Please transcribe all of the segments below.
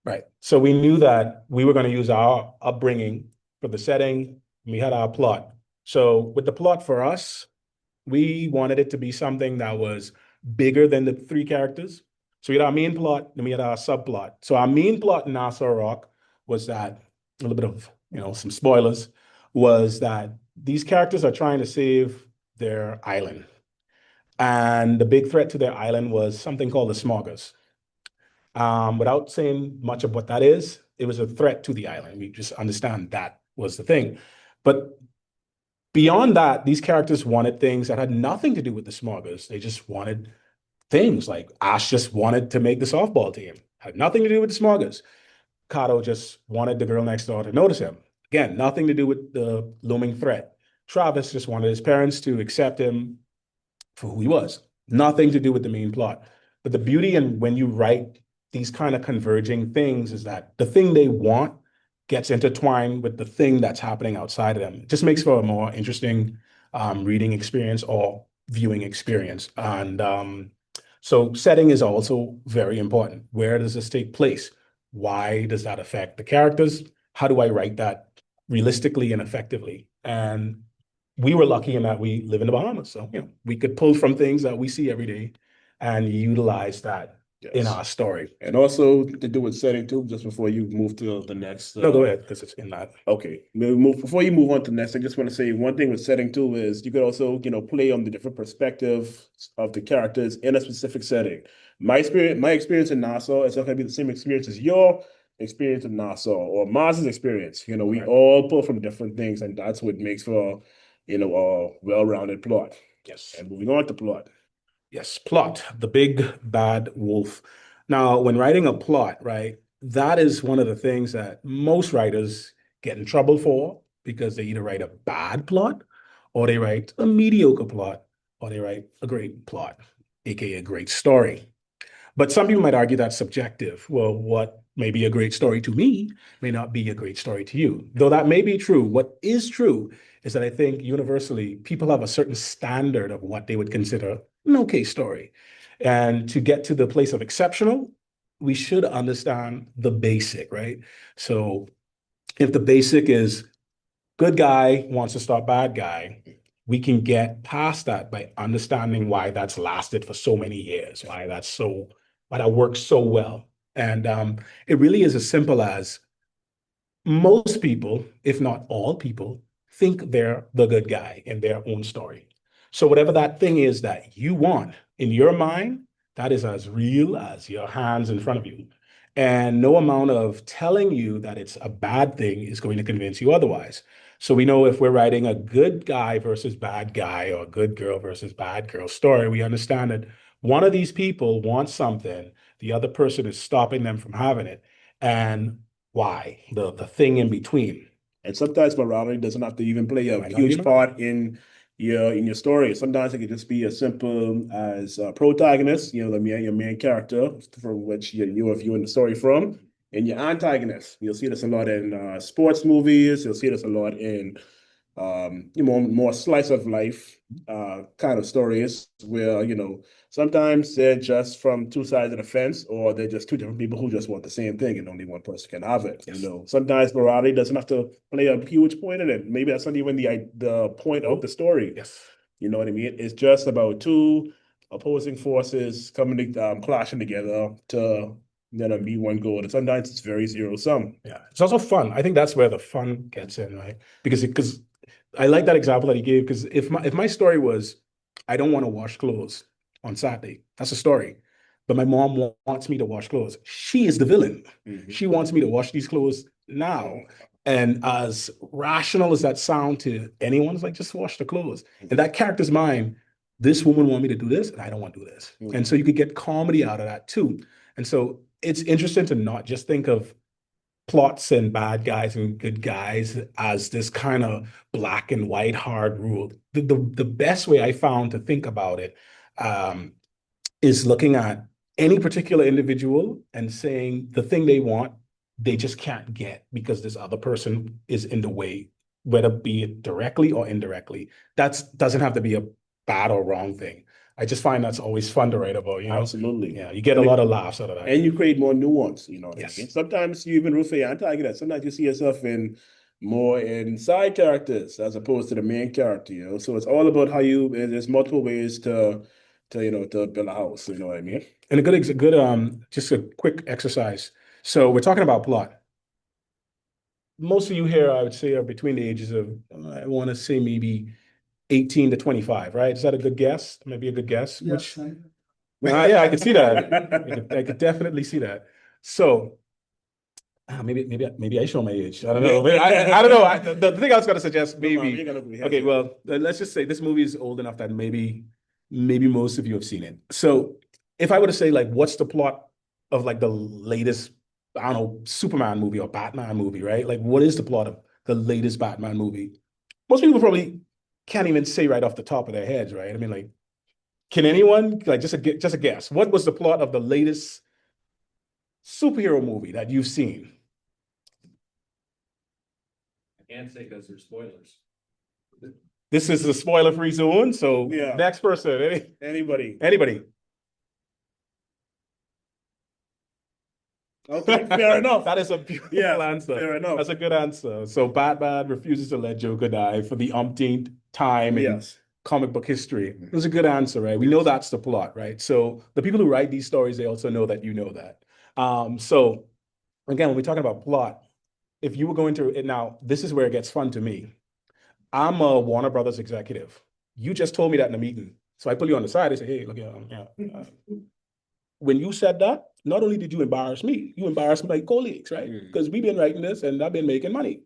Right. So we knew that we were going to use our upbringing for the setting. We had our plot. So with the plot for us, we wanted it to be something that was bigger than the three characters. So we had our main plot, and we had our subplot. So our main plot in Nassau Rock was that a little bit of, some spoilers, was that these characters are trying to save their island. And the big threat to their island was something called the Smoggers. Without saying much of what that is, it was a threat to the island. We just understand that was the thing. But beyond that, these characters wanted things that had nothing to do with the Smoggers. They just wanted things like Ash just wanted to make the softball team, had nothing to do with the Smoggers. Kato just wanted the girl next door to notice him. Again, nothing to do with the looming threat. Travis just wanted his parents to accept him for who he was. Nothing to do with the main plot. But the beauty in when you write these kind of converging things is that the thing they want gets intertwined with the thing that's happening outside of them. It just makes for a more interesting reading experience or viewing experience. And so setting is also very important. Where does this take place? Why does that affect the characters? How do I write that realistically and effectively? And we were lucky in that we live in the Bahamas. So, we could pull from things that we see every day and utilize that in Yes. our story. And also to do with setting too, just before you move to the next. No, go ahead, because it's in that. Okay. Before you move on to the next, I just want to say one thing with setting too is you could also, play on the different perspective of the characters in a specific setting. My experience in Nassau is not going to be the same experience as your experience in Nassau or Maz's experience. We Right. all pull from different things, and that's what makes for, a well-rounded plot. Yes. And moving on to plot. Yes, plot, the big bad wolf. Now, when writing a plot, right, that is one of the things that most writers get in trouble for because they either write a bad plot or they write a mediocre plot or they write a great plot, aka a great story. But some people might argue that's subjective. Well, what may be a great story to me may not be a great story to you. Though that may be true, what is true is that I think universally people have a certain standard of what they would consider an okay story. And to get to the place of exceptional, we should understand the basic, right? So if the basic is good guy wants to stop bad guy, we can get past that by understanding why that's lasted for so many years, why that works so well. And it really is as simple as most people, if not all people, think they're the good guy in their own story. So whatever that thing is that you want in your mind, that is as real as your hands in front of you. And no amount of telling you that it's a bad thing is going to convince you otherwise. So we know if we're writing a good guy versus bad guy or a good girl versus bad girl story, we understand that one of these people wants something, the other person is stopping them from having it. And why? The thing in between. And sometimes morality doesn't have to even play It a might not huge even matter. part in your story. Sometimes it could just be as simple as a protagonist, your main character from which you are viewing the story from, and your antagonist. You'll see this a lot in sports movies. You'll see this a lot in more slice of life kind of stories where, sometimes they're just from two sides of the fence, or they're just two different people who just want the same thing and only one person can have it. Yes. Sometimes morality doesn't have to play a huge point in it. Maybe that's not even the point of the story. Yes. You know what I mean? It's just about two opposing forces coming clashing together to be one goal. And sometimes it's very zero sum. Yeah. It's also fun. I think that's where the fun gets in, right? Because I like that example that he gave. Because if my story was, I don't want to wash clothes on Saturday, that's a story. But my mom wants me to wash clothes. She is the villain. Mhm. She wants me to wash these clothes now. And as rational as that sound to anyone, it's like just wash the clothes. In that character's mind, this woman want me to do this, and I don't want to do this. And so you could get comedy out of that too. And so it's interesting to not just think of plots and bad guys and good guys as this kind of black and white hard rule. The best way I found to think about it um, is looking at any particular individual and saying the thing they want, they just can't get because this other person is in the way, whether be it directly or indirectly. That doesn't have to be a bad or wrong thing. I just find that's always fun to write about, you know? Absolutely. Yeah, you get a lot of laughs out of that. And you create more nuance, you know what I Yes. mean? Sometimes you even root for your antagonist. Sometimes you see yourself in more in side characters as opposed to the main character, you know. So it's all about how you there's multiple ways to build a house, you know what I mean? And just a quick exercise. So we're talking about plot. Most of you here, I would say, are between the ages of, I want to say maybe 18 to 25, right? Is that a good guess? Maybe a good guess? Yes, Yeah, I could see that. I could definitely see that. So maybe I show my age. I don't know. I don't know. The thing I was gonna suggest, maybe. Okay, well, let's just say this movie is old enough that maybe most of you have seen it. So if I were to say like, what's the plot of like the latest, I don't know, Superman movie or Batman movie, right? Like, what is the plot of the latest Batman movie? Most people probably can't even say right off the top of their heads, right? I mean, like, can anyone like just a guess? What was the plot of the latest superhero movie that you've seen? I can't say because there's spoilers. This is a spoiler-free zone. So Yeah. next person, Anybody. anybody. Okay, fair enough. That is a beautiful Yeah, answer. fair enough. That's a good answer. So Batman refuses to let Joker die for the umpteenth time in Yes. comic book history. It was a good answer, right? We know that's the plot, right? So the people who write these stories, they also know that you know that. So again, when we're talking about plot, if you were going to it now, this is where it gets fun to me. I'm a Warner Brothers executive. You just told me that in a meeting. So I pull you on the side and say, hey, look, when you said that, not only did you embarrass me, you embarrassed my colleagues, right? Because we've been writing this and I've been making money.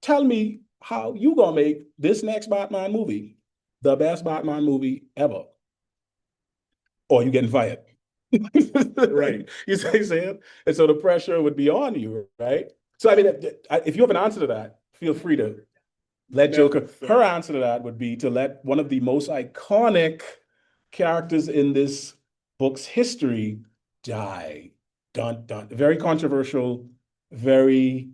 Tell me how you gonna make this next Batman movie the best Batman movie ever, or you getting fired. Right. You say it? And so the pressure would be on you, right? So I mean, if you have an answer to that, feel free to let Joker. Her answer to that would be to let one of the most iconic characters in this book's history die. Dun dun. Very controversial. Very.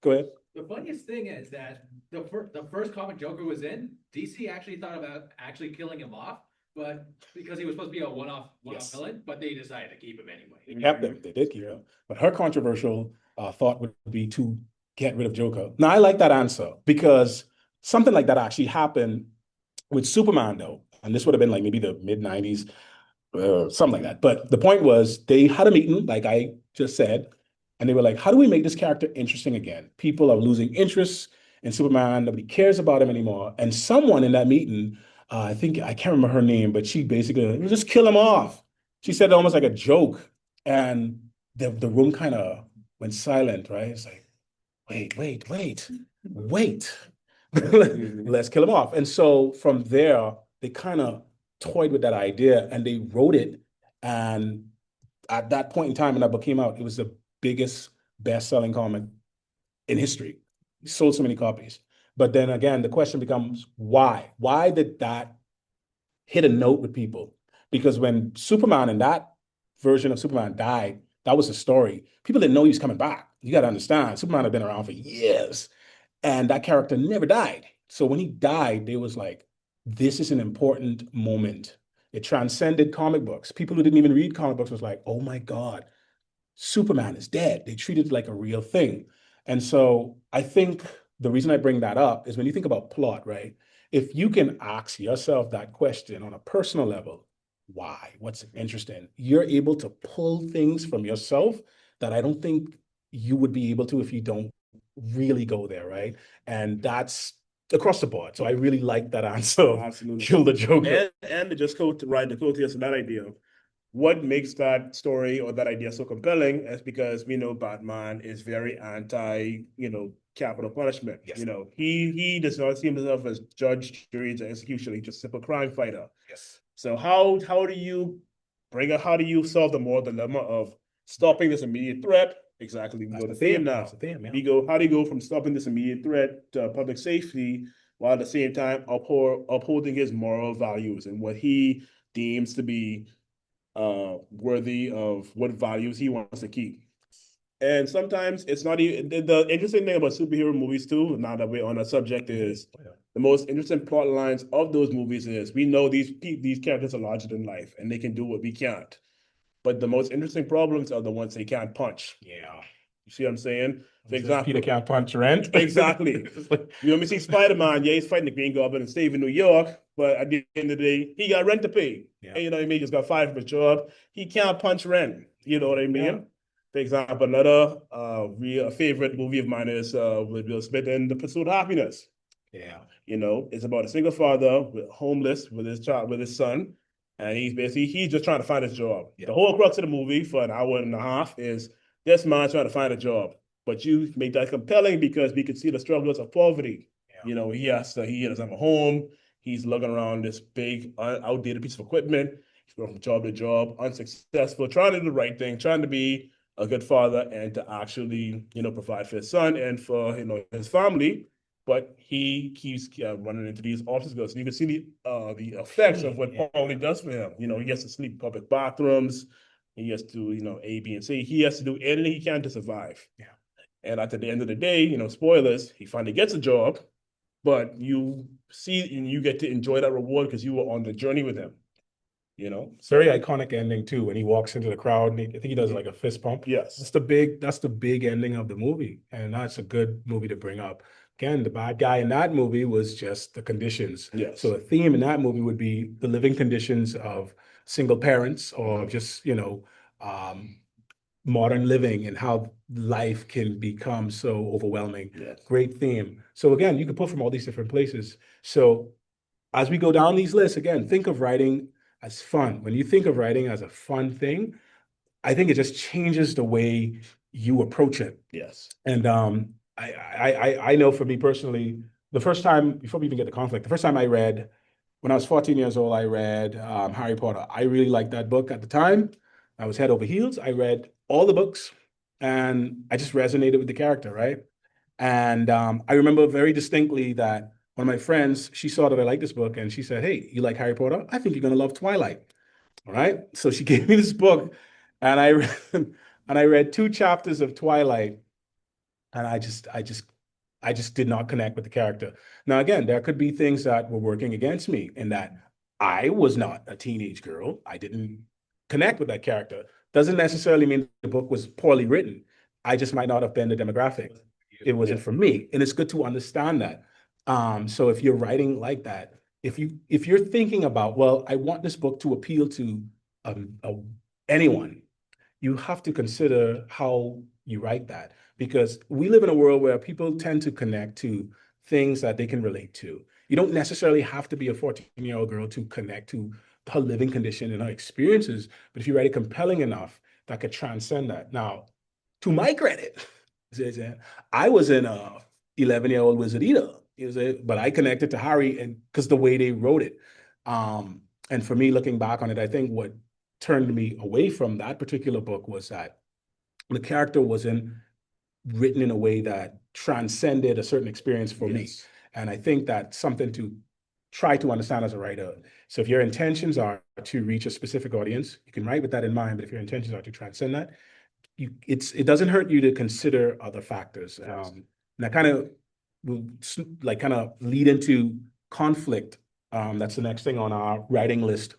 Go ahead. The funniest thing is that the first comic Joker was in, DC actually thought about actually killing him off, but because he was supposed to be a one-off Yes. villain, but they decided to keep him anyway. They kept him. They did keep him. But her controversial thought would be to get rid of Joker. Now, I like that answer because something like that actually happened with Superman, though. And this would have been like maybe the mid 90s, something like that. But the point was they had a meeting, like I just said, and they were like, how do we make this character interesting again? People are losing interest in Superman. Nobody cares about him anymore. And someone in that meeting, I think, I can't remember her name, but she basically, just kill him off. She said it almost like a joke. And the room kind of went silent, right? It's like, wait. Let's kill him off. And so from there, they kind of toyed with that idea and they wrote it. And at that point in time, when that book came out, it was the biggest best-selling comic in history. It sold so many copies. But then again, the question becomes why? Why did that hit a note with people? Because when Superman and that version of Superman died, that was the story. People didn't know he was coming back. You got to understand, Superman had been around for years, and that character never died. So when he died, they was like, this is an important moment. It transcended comic books. People who didn't even read comic books was like, oh my God, Superman is dead. They treated it like a real thing. And so I think the reason I bring that up is when you think about plot, right? If you can ask yourself that question on a personal level, why? What's interesting? You're able to pull things from yourself that I don't think you would be able to if you don't really go there, right? And that's across the board. So I really like that answer. Absolutely. Kill the Joker. And to just ride the coattails of that idea. What makes that story or that idea so compelling is because we know Batman is very anti, capital punishment. Yes. He does not see himself as judge, jury, and executioner. He's just a simple crime fighter. Yes. So how do you solve the moral dilemma of stopping this immediate threat? Exactly. We go to the theme now. That's the theme, yeah. How do you go from stopping this immediate threat to public safety while at the same time upholding his moral values and what he deems to be worthy of what values he wants to keep. And sometimes it's not even the interesting thing about superhero movies too, now that we're on a subject, is the most interesting plot lines of those movies is we know these characters are larger than life and they can do what we can't. But the most interesting problems are the ones they can't punch. Yeah. You see what I'm saying? For Peter example, can't punch rent. exactly. It's like, You know, we see Spider-Man, yeah, he's fighting the Green Goblin and saving New York, but at the end of the day, he got rent to pay. Yeah. And you know what I mean? He just got fired from his job. He can't punch rent. You know what I mean? Yeah. For example, another real favorite movie of mine is with Will Smith and The Pursuit of Happiness. yeah. You know, it's about a single father homeless with his child, with his son, and he's just trying to find his job. Yeah. The whole crux of the movie for an hour and a half is this man trying to find a job. But you make that compelling because we can see the struggles of poverty. Yeah. You know, he doesn't have a home. He's lugging around this big, outdated piece of equipment. He's going from job to job, unsuccessful, trying to do the right thing, trying to be a good father and to actually, you know, provide for his son and for, you know, his family. But he keeps running into these obstacles. And you can see the effects of what poverty does for him. You know, he has to sleep in public bathrooms. He has to, you know, A, B, and C. He has to do anything he can to survive. Yeah. And at the end of the day, you know, spoilers, he finally gets a job, but you see and you get to enjoy that reward because you were on the journey with him. You know, Very iconic ending too, when he walks into the crowd and I think he does like a fist pump. yes, That's the big ending of the movie. And that's a good movie to bring up. Again, the bad guy in that movie was just the conditions. yes. So a theme in that movie would be the living conditions of single parents or just, you know, modern living and how life can become so overwhelming. Yes. Great theme. So again, you can pull from all these different places. So as we go down these lists, again, think of writing as fun. When you think of writing as a fun thing, I think it just changes the way you approach it. Yes. And I know for me personally, the first time, before we even get to conflict, the first time I read, when I was 14 years old, I read Harry Potter. I really liked that book at the time. I was head over heels. I read all the books and I just resonated with the character, right? And I remember very distinctly that one of my friends, she saw that I liked this book and she said, "Hey, you like Harry Potter? I think you're gonna love Twilight." All right. So she gave me this book and I read, and I read 2 chapters of Twilight and I just did not connect with the character. Now, again, there could be things that were working against me in that I was not a teenage girl. I didn't connect with that character. Doesn't necessarily mean the book was poorly written. I just might not have been the demographic. It wasn't for me. And it's good to understand that. So if you're writing like that, if you're thinking about, well, I want this book to appeal to anyone, you have to consider how you write that, because we live in a world where people tend to connect to things that they can relate to. You don't necessarily have to be a 14-year-old girl to connect to her living condition and her experiences, but if you write it compelling enough, that could transcend that. Now, to my credit, I was in a 11-year-old Wizard Eater, but I connected to Harry and because the way they wrote it. And for me, looking back on it, I think what turned me away from that particular book was that the character wasn't written in a way that transcended a certain experience for me. And I think that's something to try to understand as a writer. So if your intentions are to reach a specific audience, you can write with that in mind, but if your intentions are to transcend that, it doesn't hurt you to consider other factors. And that kind of will lead into conflict. That's the next thing on our writing list.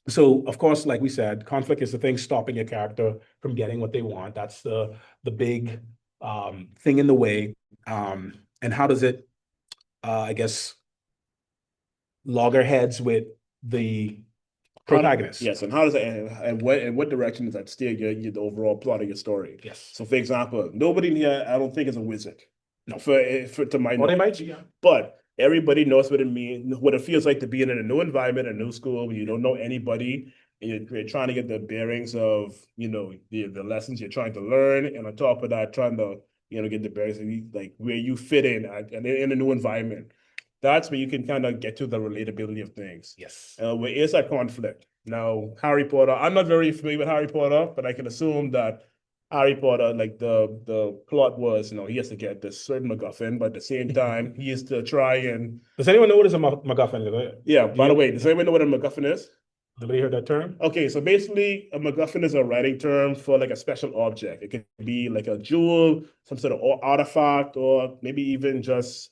So of course, like we said, conflict is the thing stopping your character from getting what they want. That's the big thing in the way. And how does it, I guess, loggerheads with the protagonist? Yes, and how does that, and what direction does that steer the overall plot of your story? Yes. So, for example, nobody here, I don't think, is a wizard. No. For to my knowledge. They might, yeah. But everybody knows what it means, what it feels like to be in a new environment, a new school, where you don't know anybody, and you're trying to get the bearings of, you know, the lessons you're trying to learn, and on top of that, trying to, you know, get the bearings of like where you fit in in a new environment. That's where you can kind of get to the relatability of things. Yes. Where is that conflict? Now, Harry Potter, I'm not very familiar with Harry Potter, but I can assume that Harry Potter, like the plot was, you know, he has to get this certain MacGuffin, but at the same time, he has to try and. Does anyone know what is a MacGuffin? Yeah, by the way, does anyone know what a MacGuffin is? Anybody heard that term? Okay, so basically, a MacGuffin is a writing term for like a special object. It could be like a jewel, some sort of artifact, or maybe even just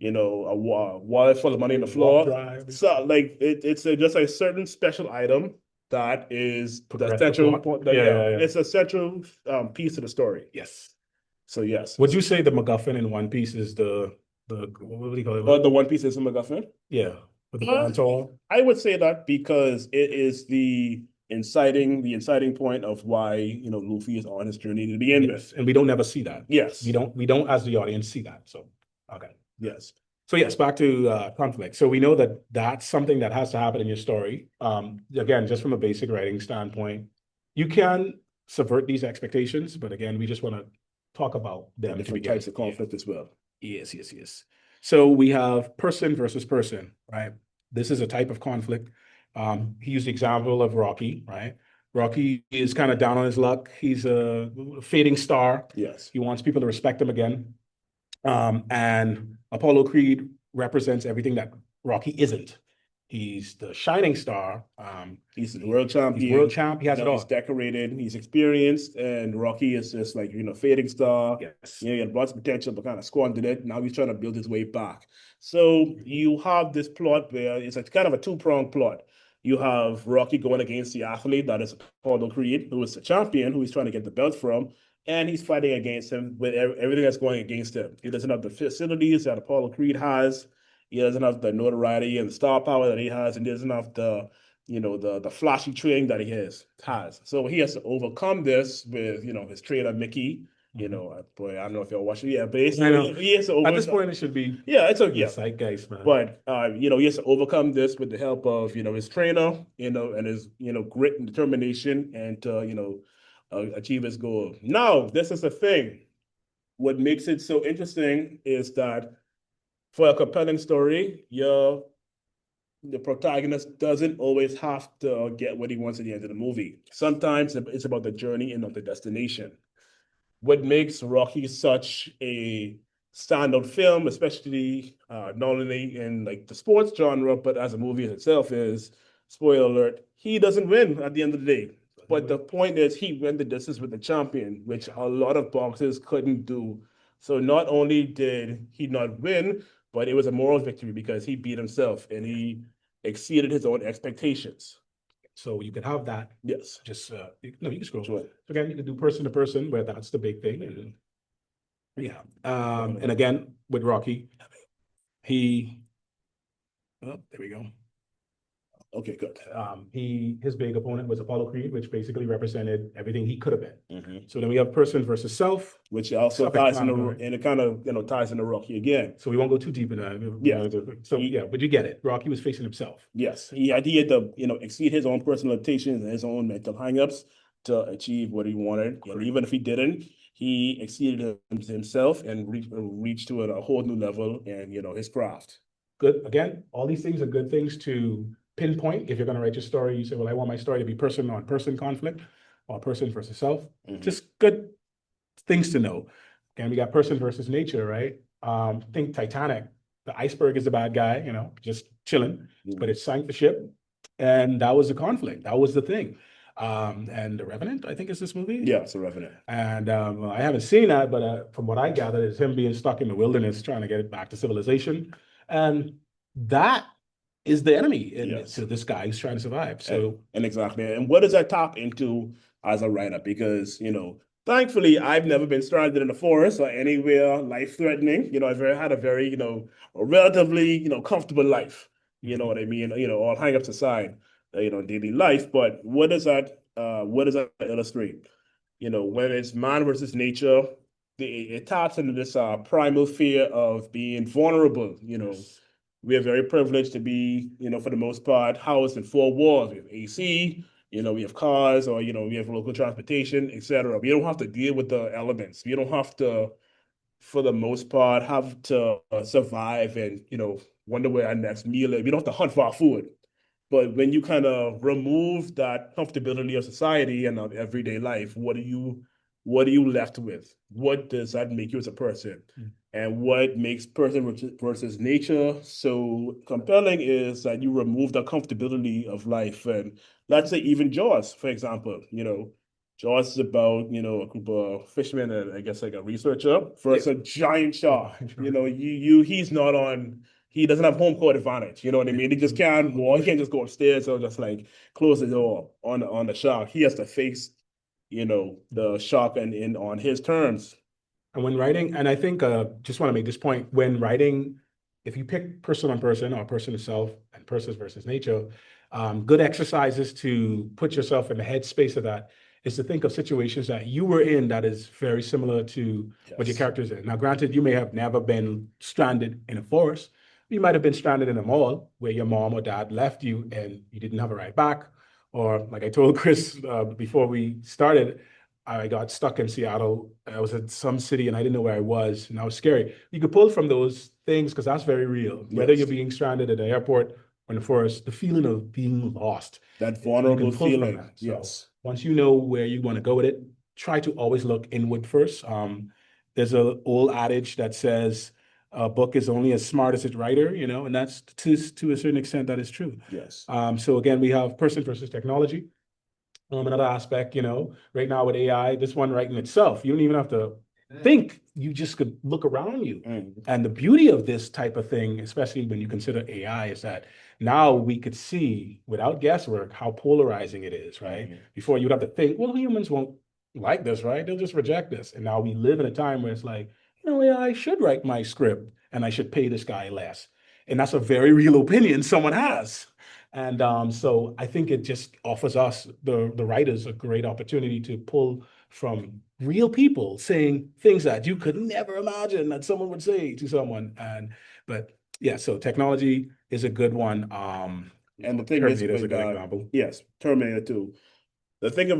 a wallet full of money on the floor. Drive. So like it's just a certain special item that is the Progress the central plot. point. Yeah. It's a central piece of the story. Yes. So yes. Would you say the MacGuffin in One Piece is the what do you call it? The One Piece is a MacGuffin? Yeah, with the Uh, branch all. I would say that because it is the inciting point of why Luffy is on his journey to begin with. Yes, and we don't ever see that. Yes. We don't as the audience see that. So okay. Yes. So yes, back to conflict. So we know that that's something that has to happen in your story. Again, just from a basic writing standpoint, you can subvert these expectations, but again, we just want to talk about them to Different begin. types of conflict as well. Yes. So we have person versus person, right? This is a type of conflict. He used the example of Rocky, right? Rocky is kind of down on his luck. He's a fading star. Yes. He wants people to respect him again. And Apollo Creed represents everything that Rocky isn't. He's the shining star. He's the world champion. He's world champ. He has it all. He's decorated. He's experienced, and Rocky is just like fading star. Yes. He had lots of potential, but kind of squandered it. Now he's trying to build his way back. So you have this plot where it's a kind of a two-pronged plot. You have Rocky going against the athlete that is Apollo Creed, who is the champion, who he's trying to get the belt from, and he's fighting against him with everything that's going against him. He doesn't have the facilities that Apollo Creed has. He doesn't have the notoriety and the star power that he has, and he doesn't have the flashy training that he has. So he has to overcome this with his trainer Mickey. Boy, I don't know if y'all watch it. Yeah, but he has to at this point it should be it's a zeitgeist, man. But he has to overcome this with the help of his trainer, and his grit and determination, and to achieve his goal. Now, this is the thing. What makes it so interesting is that for a compelling story, the protagonist doesn't always have to get what he wants at the end of the movie. Sometimes it's about the journey and not the destination. What makes Rocky such a standout film, especially not only in like the sports genre, but as a movie itself, is, spoiler alert, he doesn't win at the end of the day. But the point is, he went the distance with the champion, which a lot of boxers couldn't do. So not only did he not win, but it was a moral victory because he beat himself and he exceeded his own expectations. So you could have that. Yes. Just you can scroll. Sure. So again, you can do person to person, where that's the big thing. And, yeah. And again, with Rocky, there we go. Okay, good. His big opponent was Apollo Creed, which basically represented everything he could have been. Mm-hmm. So then we have person versus self, which also ties in and it kind of ties into Rocky again. So we won't go too deep in that. Yeah. But you get it. Rocky was facing himself. Yes, he had to exceed his own personal limitations and his own mental hangups to achieve what he wanted. And even if he didn't, he exceeded himself and reached to a whole new level and his craft. Good. Again, all these things are good things to pinpoint. If you're going to write your story, you say, well, I want my story to be person on person conflict or person versus self. Mm-hmm. Just good things to know. Again, we got person versus nature, right? Think Titanic. The iceberg is the bad guy, just chilling, but it sank the ship. And that was the conflict. That was the thing. And The Revenant, I think, is this movie. Yeah, it's The Revenant. And I haven't seen that, but from what I gathered, is him being stuck in the wilderness, trying to get it back to civilization. And that is the enemy to this guy who's trying to survive. So and exactly. And what does that tap into as a writer? Because, thankfully, I've never been stranded in the forest or anywhere life-threatening. I've had a very, a relatively, comfortable life. You know what I mean? All hang-ups aside, daily life. But what does that illustrate? When it's man versus nature, it taps into this primal fear of being vulnerable. We are very privileged to be, for the most part, housed in four walls. We have AC, we have cars, or we have local transportation, etc. We don't have to deal with the elements. We don't have to, for the most part, have to survive and wonder where our next meal is. We don't have to hunt for our food. But when you kind of remove that comfortability of society and of everyday life, what are you left with? What does that make you as a person? And what makes person versus nature so compelling is that you remove the comfortability of life. And let's say even Jaws, for example, Jaws is about, a group of fishermen and I guess like a researcher versus a giant shark. He's not on, he doesn't have home court advantage. You know what I mean? He just can't walk, he can't just go upstairs or just like close the door on the shark. He has to face, the shark and in on his terms. And when writing, and I think just want to make this point, when writing, if you pick person on person or person itself and persons versus nature, good exercises to put yourself in the headspace of that is to think of situations that you were in that is very similar to what your Yes. character's in. Now, granted, you may have never been stranded in a forest. You might have been stranded in a mall where your mom or dad left you and you didn't have a ride back. Or like I told Chris before we started, I got stuck in Seattle. I was in some city and I didn't know where I was, and that was scary. You could pull from those things because that's very real. Whether Yes. you're being stranded at the airport or in the forest, the feeling of being lost, That you vulnerable can pull from feeling. that. So Yes. once you know where you want to go with it, try to always look inward first. There's an old adage that says a book is only as smart as its writer, and that's to a certain extent that is true. Yes. So again, we have person versus technology. Another aspect, right now with AI, this one writing itself, you don't even have to think. You just could look around you. And the beauty of this type of thing, especially when you consider AI, is that now we could see without guesswork how polarizing it is, right? Before you'd have to think, well, humans won't like this, right? They'll just reject this. And now we live in a time where it's like, AI should write my script and I should pay this guy less. And that's a very real opinion someone has. And so I think it just offers us, the writers, a great opportunity to pull from real people saying things that you could never imagine that someone would say to someone. But yeah, so technology is a good one. And the thing is Terminator is a with good example. yes, Terminator 2. The thing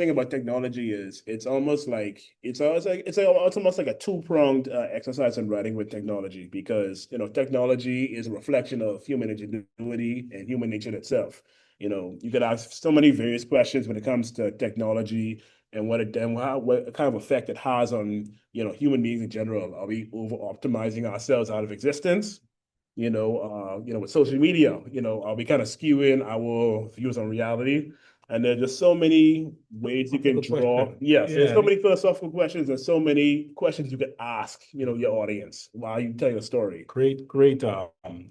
about technology is it's almost like it's almost like a two-pronged exercise in writing with technology, because technology is a reflection of human ingenuity and human nature itself. You could ask so many various questions when it comes to technology and what kind of effect it has on human beings in general. Are we over optimizing ourselves out of existence? With social media, are we kind of skewing our views on reality? And there's just so many ways you can draw. Yes, there's so many philosophical questions and so many questions you could ask, your audience while you tell your story. Great,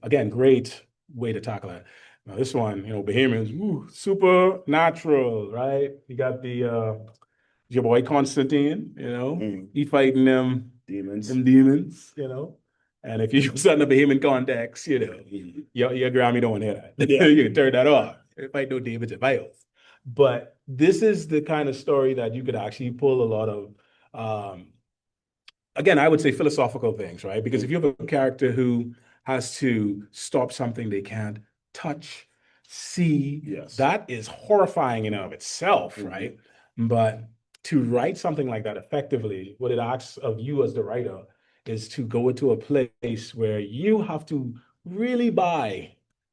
again, great way to tackle it. Now this one, Bahamians, supernatural, right? You got your boy Constantine, he fighting them Demons. demons. And if you use that in a Bahamian context, your Grammy don't want to hear that. Yeah. You can turn that off. Fight no demons and vials. But this is the kind of story that you could actually pull a lot of again, I would say philosophical things, right? Because if you have a character who has to stop something they can't touch, see, Yes. that is horrifying in and of itself, right? But to write something like that effectively, what it asks of you as the writer is to go into a place where you have to really buy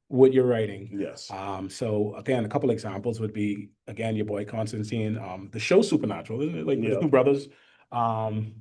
what you're writing. Yes. So again, a couple examples would be, again, your boy Constantine, the show Supernatural, isn't it? Like the two brothers. Paranormal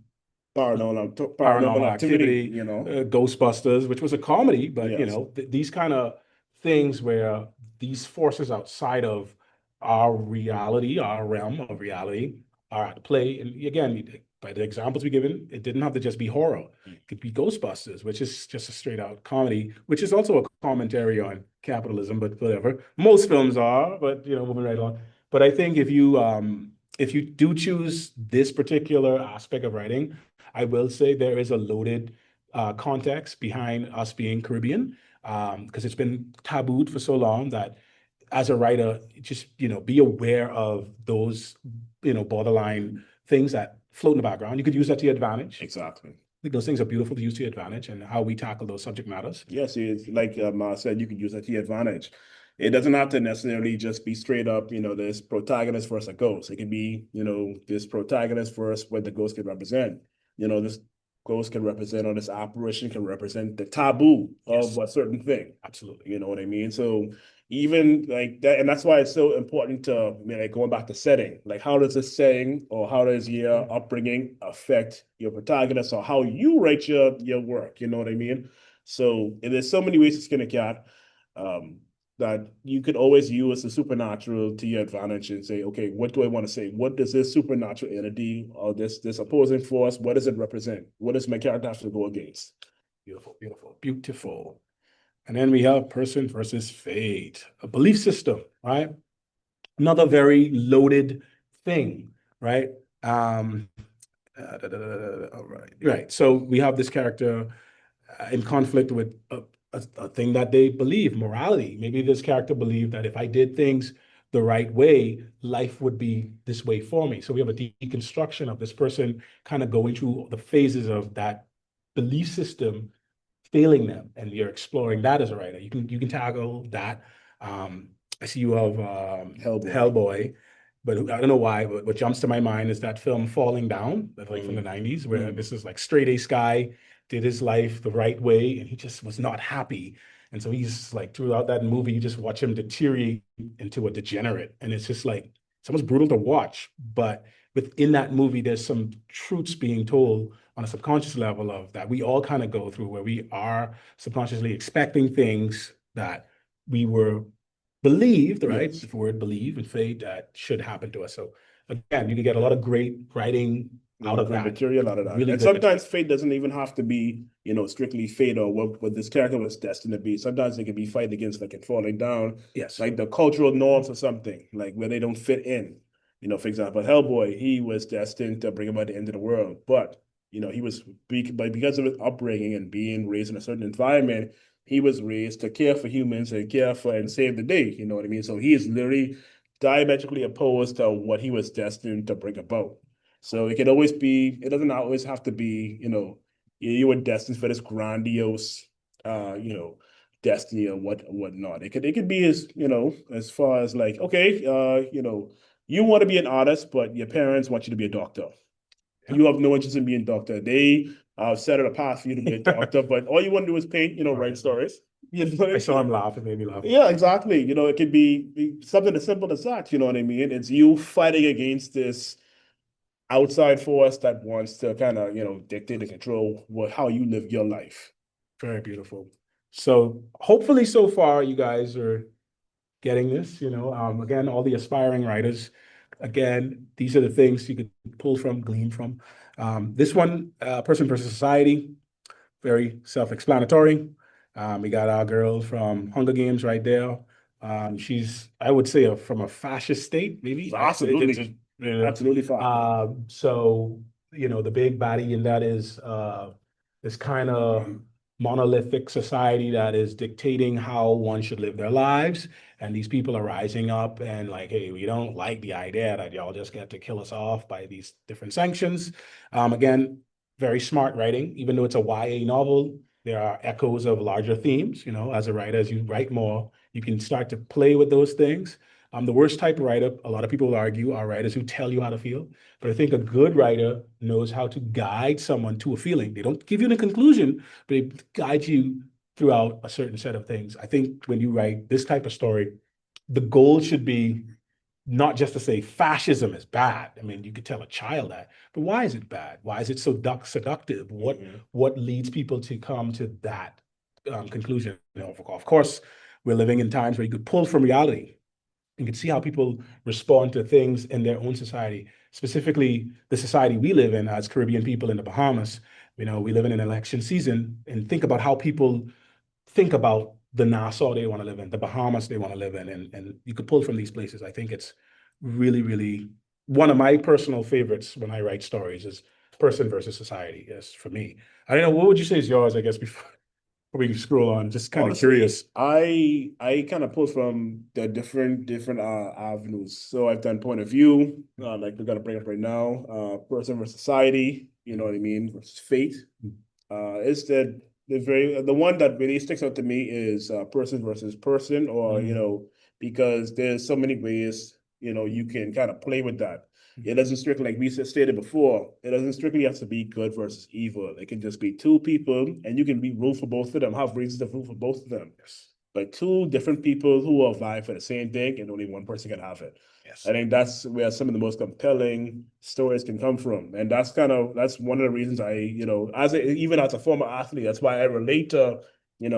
activity, Ghostbusters, which was a comedy, but Yes. These kind of things where these forces outside of our reality, our realm of reality, are at play. And again, by the examples we given, it didn't have to just be horror. It could be Ghostbusters, which is just a straight out comedy, which is also a commentary on capitalism, but whatever. Most films are, but moving right on. But I think if you do choose this particular aspect of writing, I will say there is a loaded context behind us being Caribbean, because it's been tabooed for so long that as a writer, just be aware of those borderline things that float in the background. You could use that to your advantage. Exactly. I think those things are beautiful to use to your advantage, and how we tackle those subject matters. Yes, it's like Ma said, you can use that to your advantage. It doesn't have to necessarily just be straight up, this protagonist versus a ghost. It can be, this protagonist versus what the ghost can represent. This ghost can represent, or this apparition can represent the taboo of a certain thing. Absolutely. You know what I mean? So even like that, and that's why it's so important to, like, going back to setting. Like, how does this setting or how does your upbringing affect your protagonist or how you write your work? You know what I mean? So there's so many ways to skin a cat. that you could always use the supernatural to your advantage and say, okay, what do I want to say? What does this supernatural entity or this opposing force, what does it represent? What does my character have to go against? Beautiful, beautiful, beautiful. And then we have person versus fate, a belief system, right? Another very loaded thing, right? All right, right. So we have this character in conflict with a thing that they believe, morality. Maybe this character believed that if I did things the right way, life would be this way for me. So we have a deconstruction of this person kind of going through the phases of that belief system failing them, and you're exploring that as a writer. You can tackle that. I see you have Hellboy, but I don't know why. But what jumps to my mind is that film Falling Down, that's like from the '90s, where this is like straight A guy did his life the right way, and he just was not happy. And so he's like throughout that movie, you just watch him deteriorate into a degenerate, and it's just like it's almost brutal to watch. But within that movie, there's some truths being told on a subconscious level of that we all kind of go through, where we are subconsciously expecting things that we were believed, right? Yes. The word believe and fate that should happen to us. So again, you can get a lot of great writing out of Great that. material out of that. Really And good sometimes fate doesn't even have to be, strictly fate or what this character was destined to be. Sometimes it can be fight against like it falling down, Yes. like the cultural norms or something, like where they don't fit in. For example, Hellboy, he was destined to bring about the end of the world, but he was because of his upbringing and being raised in a certain environment, he was raised to care for humans and care for and save the day. You know what I mean? So he is literally diametrically opposed to what he was destined to bring about. So it can always be, it doesn't always have to be, you were destined for this grandiose, destiny or whatnot. It could be as far as like, okay, you want to be an artist, but your parents want you to be a doctor. Yeah. You have no interest in being a doctor. They set it a path for you to be a doctor, but all you want to do is paint, write stories. I saw him laugh. It made me laugh. Yeah, exactly. It could be something as simple as that. You know what I mean? It's you fighting against this outside force that wants to kind of, dictate and control how you live your life. Very beautiful. So hopefully so far you guys are getting this, again, all the aspiring writers, again, these are the things you could pull from, glean from. This one, Person versus Society, very self-explanatory. We got our girl from Hunger Games right there. She's, I would say, from a fascist state, maybe. Absolutely. Absolutely fine. So, the big baddie in that is this kind of monolithic society that is dictating how one should live their lives. And these people are rising up and like, hey, we don't like the idea that y'all just get to kill us off by these different sanctions. Again, very smart writing, even though it's a YA novel, there are echoes of larger themes. As a writer, as you write more, you can start to play with those things. The worst type of writer, a lot of people will argue, are writers who tell you how to feel. But I think a good writer knows how to guide someone to a feeling. They don't give you the conclusion, but they guide you throughout a certain set of things. I think when you write this type of story, the goal should be not just to say fascism is bad. I mean, you could tell a child that, but why is it bad? Why is it so seductive? What leads people to come to that conclusion? Of course, we're living in times where you could pull from reality. You can see how people respond to things in their own society, specifically the society we live in as Caribbean people in the Bahamas. We live in an election season, and think about how people think about the Nassau they want to live in, the Bahamas they want to live in, and you could pull from these places. I think it's really, really one of my personal favorites when I write stories is Person versus Society. Yes, for me. I don't know, what would you say is yours, I guess, before we can scroll on? Just kind of curious. I kind of pull from the different avenues. So I've done point of view, like we're gonna bring up right now, person versus society, you know what I mean, versus fate. It's the one that really sticks out to me is person versus person, or because there's so many ways you can kind of play with that. It doesn't strictly, like we stated before, it doesn't strictly have to be good versus evil. It can just be two people, and you can be root for both of them, have reasons to root for both of them. Yes. But two different people who are vying for the same thing, and only one person can have it. Yes. I think that's where some of the most compelling stories can come from, and that's one of the reasons even as a former athlete, that's why I relate to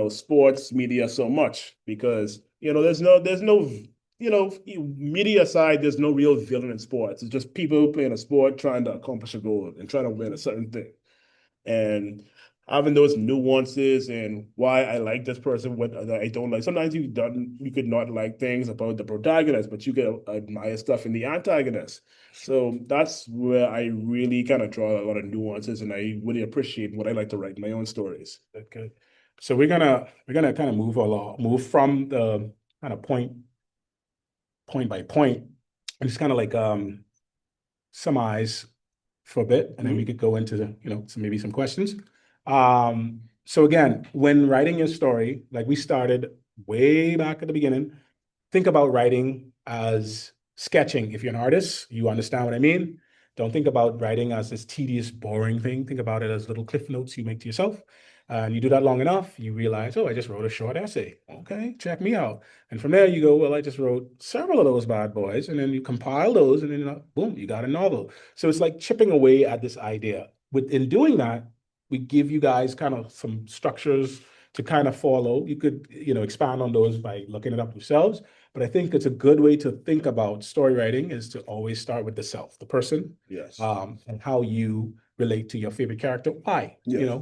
sports media so much, because there's no, media aside, there's no real villain in sports. It's just people playing a sport trying to accomplish a goal and trying to win a certain thing. And having those nuances and why I like this person, what I don't like. Sometimes you could not like things about the protagonist, but you could admire stuff in the antagonist. So that's where I really kind of draw a lot of nuances, and I really appreciate what I like to write in my own stories. Okay. So we're gonna kind of move from the kind of point by point, and just kind of like surmise for a bit, and then we could go into maybe some questions. So again, when writing your story, like we started way back at the beginning, think about writing as sketching. If you're an artist, you understand what I mean. Don't think about writing as this tedious, boring thing. Think about it as little cliff notes you make to yourself. And you do that long enough, you realize, oh, I just wrote a short essay. Okay, check me out. And from there, you go, well, I just wrote several of those bad boys. And then you compile those, and then boom, you got a novel. So it's like chipping away at this idea. In doing that, we give you guys kind of some structures to kind of follow. You could, expand on those by looking it up yourselves. But I think it's a good way to think about story writing is to always start with the self, the person, Yes. and how you relate to your favorite character. Why? Yes.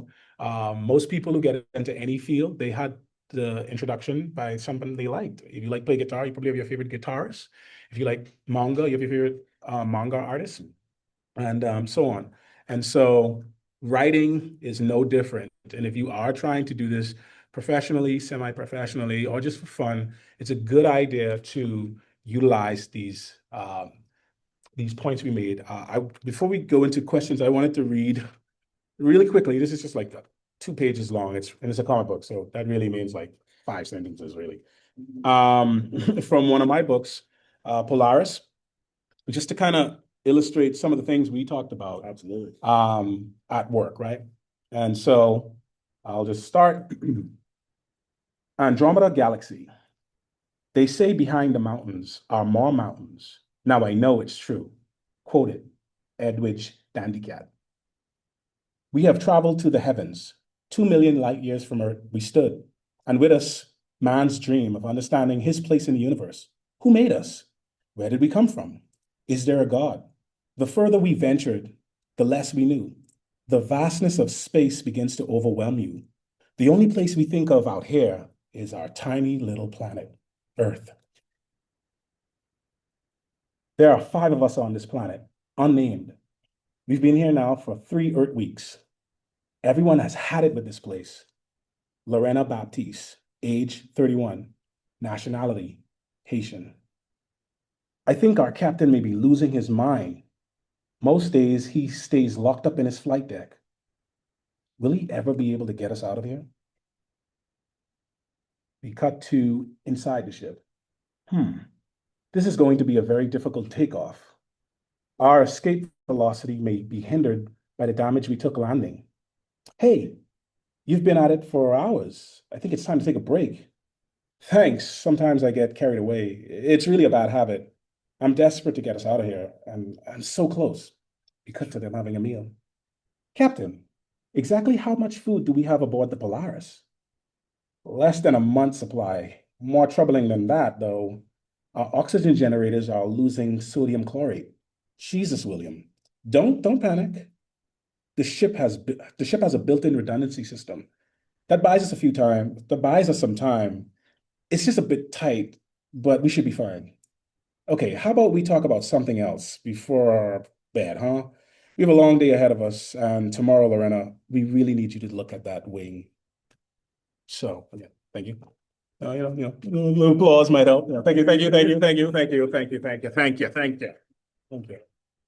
Most people who get into any field, they had the introduction by someone they liked. If you like play guitar, you probably have your favorite guitarist. If you like manga, you have your favorite manga artist, and so on. And so writing is no different. And if you are trying to do this professionally, semi-professionally, or just for fun, it's a good idea to utilize these points we made. Before we go into questions, I wanted to read really quickly. This is just like 2 pages long. It's a comic book, so that really means like 5 sentences, really. From one of my books, Polaris, just to kind of illustrate some of the things we talked about. Absolutely. At work, right? And so I'll just start. Andromeda Galaxy. They say behind the mountains are more mountains. Now I know it's true. Quoted, Edwidge Dandycat. We have traveled to the heavens. 2 million light years from Earth we stood, and with us, man's dream of understanding his place in the universe. Who made us? Where did we come from? Is there a God? The further we ventured, the less we knew. The vastness of space begins to overwhelm you. The only place we think of out here is our tiny little planet, Earth. There are 5 of us on this planet, unnamed. We've been here now for 3 Earth weeks. Everyone has had it with this place. Lorena Baptiste, age 31, nationality, Haitian. I think our captain may be losing his mind. Most days he stays locked up in his flight deck. Will he ever be able to get us out of here? We cut to inside the ship. This is going to be a very difficult takeoff. Our escape velocity may be hindered by the damage we took landing. Hey, you've been at it for hours. I think it's time to take a break. Thanks. Sometimes I get carried away. It's really a bad habit. I'm desperate to get us out of here, and I'm so close. We cut to them having a meal. Captain, exactly how much food do we have aboard the Polaris? Less than a month's supply. More troubling than that, though. Our oxygen generators are losing sodium chlorate. Jesus, William, don't panic. The ship has a built-in redundancy system. That buys us some time. It's just a bit tight, but we should be fine. Okay, how about we talk about something else before our bed, huh? We have a long day ahead of us, and tomorrow, Lorena, we really need you to look at that wing. So, again, thank you. A little applause might help. Thank you.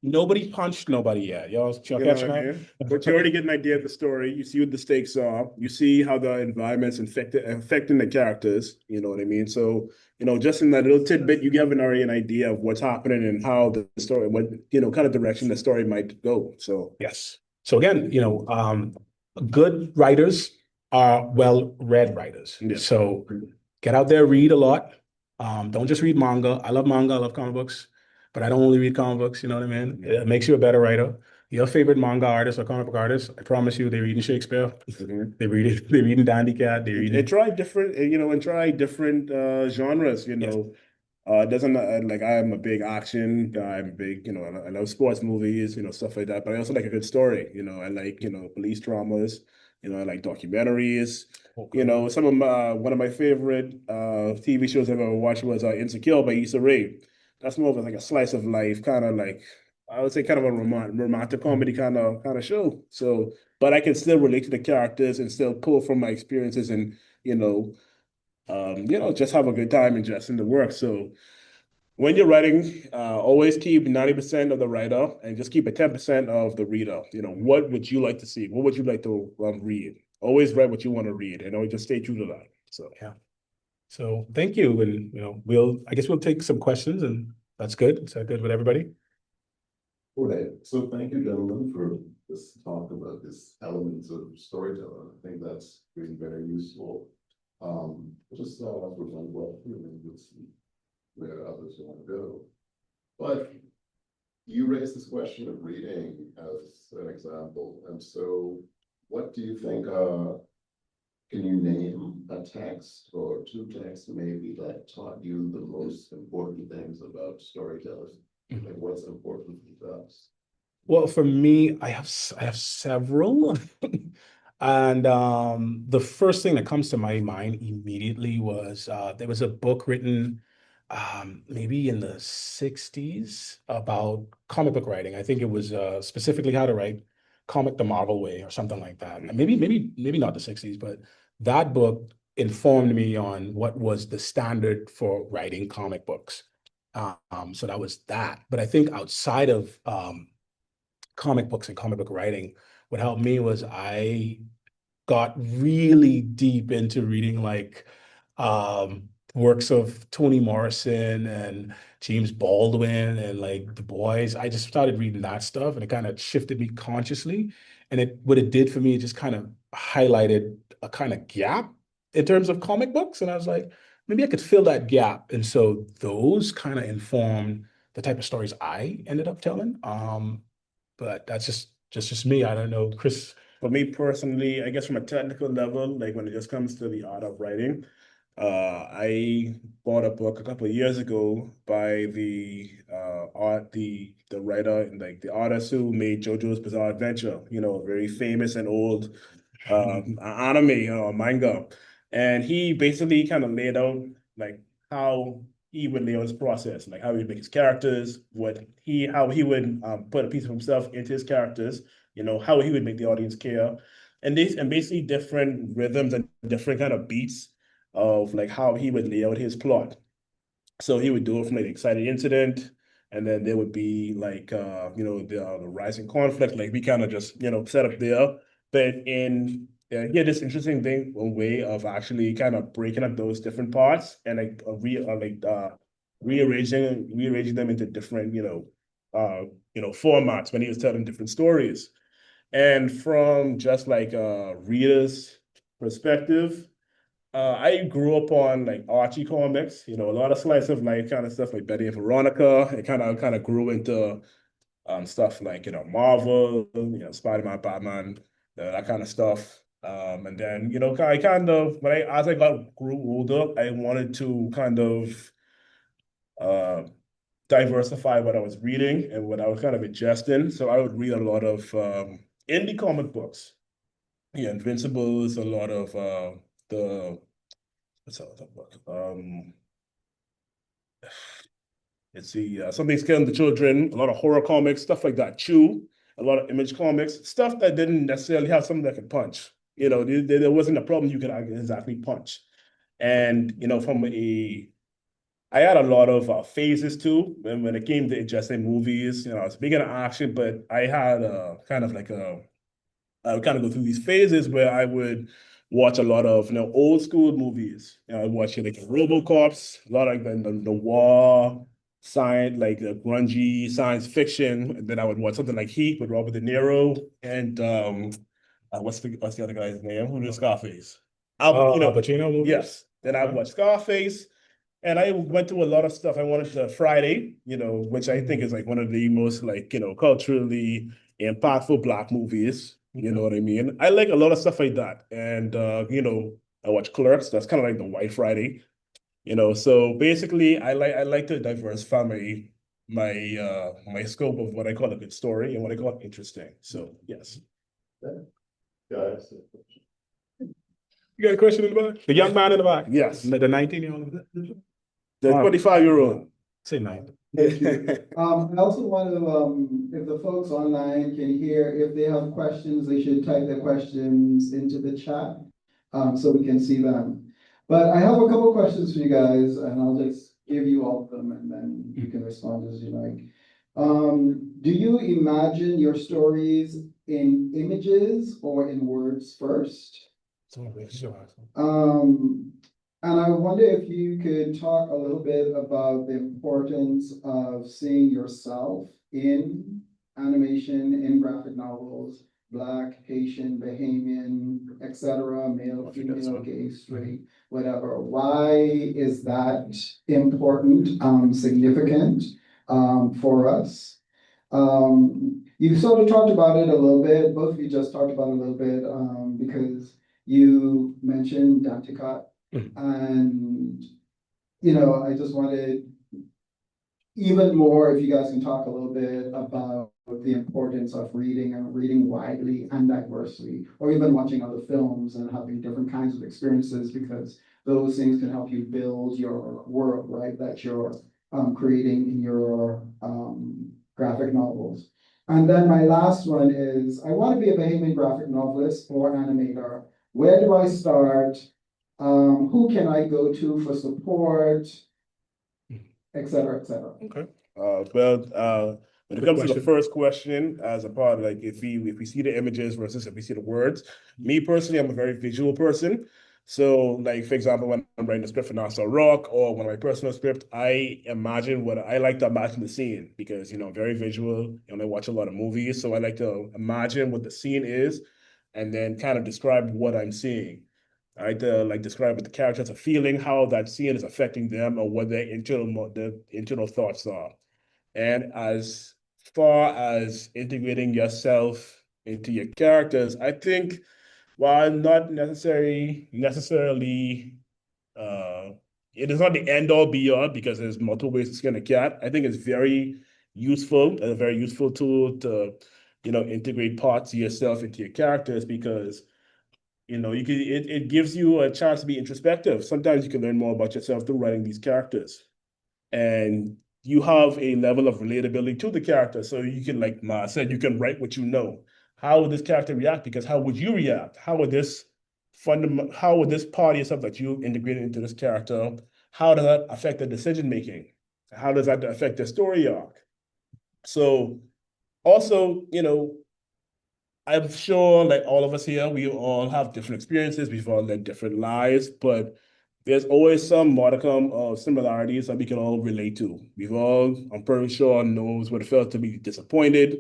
Nobody punched nobody yet. Y'all catching that? But you already get an idea of the story. You see what the stakes are. You see how the environment's affecting the characters. You know what I mean? So, just in that little tidbit, you have already an idea of what's happening and how the story, what, kind of direction the story might go. So, yes. So again, good writers are well-read writers. Yeah. So get out there, read a lot. Don't just read manga. I love manga. I love comic books. But I don't only read comic books, you know what I mean? It makes you a better writer. your favorite manga artist or comic book artist, I promise you, they're reading Shakespeare. Mhm. They're reading Dandy Cat. They're And reading. try different, and try different genres, Yes. It doesn't like I'm a big action guy. I'm a big, I love sports movies, stuff like that. But I also like a good story. I like, police dramas. I like documentaries. Okay. Some of my one of my favorite TV shows I've ever watched was Insecure by Issa Rae. That's more of like a slice of life, kind of like I would say kind of a romantic comedy kind of show. So, but I can still relate to the characters and still pull from my experiences and you know just have a good time ingesting the work. So when you're writing, always keep 90% of the writer and just keep a 10% of the reader. What would you like to see? What would you like to read? Always write what you want to read and always just stay true to that. So Yeah. So thank you. And I guess we'll take some questions and that's good. Is that good with everybody? All right. So thank you, gentlemen, for this talk about this elements of storytelling. I think that's really very useful. Just start off with one question and then we'll see where others want to go. But you raised this question of reading as an example. And so what do you think can you name a text or two texts maybe that taught you the most important things about storytelling? Like what's important to us? Well, for me, I have several. And the first thing that comes to my mind immediately was there was a book written maybe in the 60s about comic book writing. I think it was specifically how to write comic the Marvel way or something like that. And maybe not the 60s, but that book informed me on what was the standard for writing comic books. So that was that. But I think outside of comic books and comic book writing, what helped me was I got really deep into reading like works of Toni Morrison and James Baldwin and like Du Bois. I just started reading that stuff and it kind of shifted me consciously. And what it did for me, it just kind of highlighted a kind of gap in terms of comic books. And I was like, maybe I could fill that gap. And so those kind of informed the type of stories I ended up telling. But that's just me. I don't know, Chris. for me personally, I guess from a technical level, like when it just comes to the art of writing, I bought a book a couple of years ago by the writer and like the artist who made JoJo's Bizarre Adventure, a very famous and old anime or manga. And he basically kind of laid out like how he would lay out his process, like how he would make his characters, how he would put a piece of himself into his characters, how he would make the audience care. And basically different rhythms and different kind of beats of like how he would lay out his plot. So he would do it from like the exciting incident, and then there would be like the rising conflict. Like we kind of just set up there, but in yeah, this interesting thing, a way of actually kind of breaking up those different parts and like rearranging them into different formats when he was telling different stories. And from just like a reader's perspective, I grew up on like Archie comics, a lot of slice of life kind of stuff like Betty and Veronica. It kind of grew into stuff like Marvel, Spider-Man, Batman, that kind of stuff. And then I kind of as I grew older, I wanted to kind of uh, diversify what I was reading and what I was kind of ingesting. So I would read a lot of indie comic books. Yeah, Invincibles, a lot of the what's that book? Let's see, Something's Killing the Children, a lot of horror comics, stuff like that. Chew, a lot of image comics, stuff that didn't necessarily have something that could punch. There wasn't a problem you could exactly punch. And I had a lot of phases too. When it came to just in movies, I was big into action, but I had kind of like I would kind of go through these phases where I would watch a lot of old school movies. I'd watch like RoboCops, a lot of like the war, science, like the grungy science fiction. And then I would watch something like Heat with Robert De Niro and what's the other guy's name? Who did Scarface? Al Pacino movies? Yes. Then I would watch Scarface. And I went through a lot of stuff. I wanted to Friday, which I think is like one of the most like, culturally impactful Black movies. You know what I mean? I like a lot of stuff like that. And I watch Clerks. That's kind of like the White Friday. So basically I like to diversify my scope of what I call a good story and what I call interesting. So yes. Guys. You got a question in the back? The young man in the back? Yes. The 19-year-old? The 25-year-old. Say 9. I also want to, if the folks online can hear, if they have questions, they should type their questions into the chat, so we can see them. But I have a couple of questions for you guys, and I'll just give you all of them, and then you can respond as you like. Do you imagine your stories in images or in words first? And I wonder if you could talk a little bit about the importance of seeing yourself in animation, in graphic novels, Black, Haitian, Bahamian, etc., male, female, gay, straight, whatever. Why is that important, significant for us? You sort of talked about it a little bit, both of you just talked about it a little bit, because you mentioned Danticat. And, I just wanted even more, if you guys can talk a little bit about the importance of reading and reading widely and diversely, or even watching other films and having different kinds of experiences, because those things can help you build your world, right, that you're creating in your graphic novels. And then my last one is, I want to be a Bahamian graphic novelist or animator. Where do I start? Who can I go to for support, et cetera, et cetera? Okay. When it comes to the first question, as a part of, like, if we see the images versus if we see the words, me personally, I'm a very visual person. So, like, for example, when I'm writing a script for Nassau Rock or one of my personal scripts, I like to imagine the scene because, I'm very visual and I watch a lot of movies. So I like to imagine what the scene is and then kind of describe what I'm seeing. I like to describe what the characters are feeling, how that scene is affecting them, or what their internal thoughts are. And as far as integrating yourself into your characters, I think while not necessarily it is not the end all be all because there's multiple ways to skin a cat. I think it's very useful, a very useful tool to, integrate parts of yourself into your characters because it gives you a chance to be introspective. Sometimes you can learn more about yourself through writing these characters. And you have a level of relatability to the character. So you can, like Ma said, you can write what you know. How would this character react? Because how would you react? How would this part of yourself that you integrated into this character, how does that affect the decision making? How does that affect the story arc? So also, I'm sure, like all of us here, we all have different experiences. We've all led different lives, but there's always some modicum of similarities that we can all relate to. I'm pretty sure, knows what it felt to be disappointed.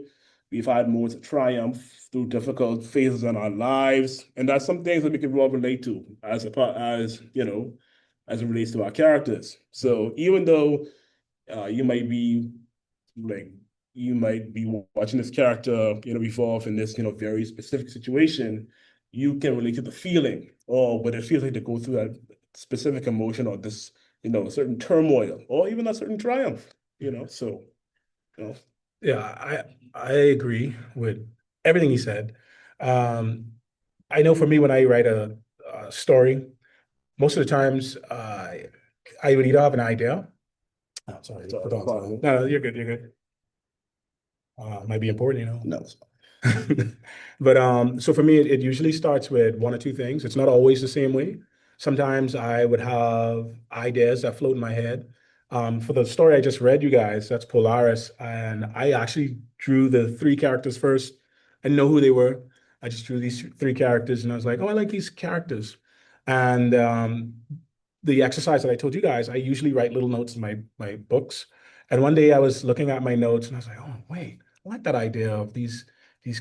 We've had moments of triumph through difficult phases in our lives, and that's some things that we can all relate to as it relates to our characters. So even though you might be watching this character, evolve in this, very specific situation, you can relate to the feeling or what it feels like to go through that specific emotion or this, a certain turmoil or even a certain triumph, so, Yeah, I agree with everything he said. I know for me, when I write a story, most of the times I would either have an idea. Oh, sorry. No, you're good. You're good. Might be important, no. But so for me, it usually starts with one or two things. It's not always the same way. Sometimes I would have ideas that float in my head. For the story I just read you guys, that's Polaris, and I actually drew the three characters first. I didn't know who they were. I just drew these three characters, and I was like, oh, I like these characters. And the exercise that I told you guys, I usually write little notes in my books. And one day I was looking at my notes, and I was like, oh, wait, I like that idea of these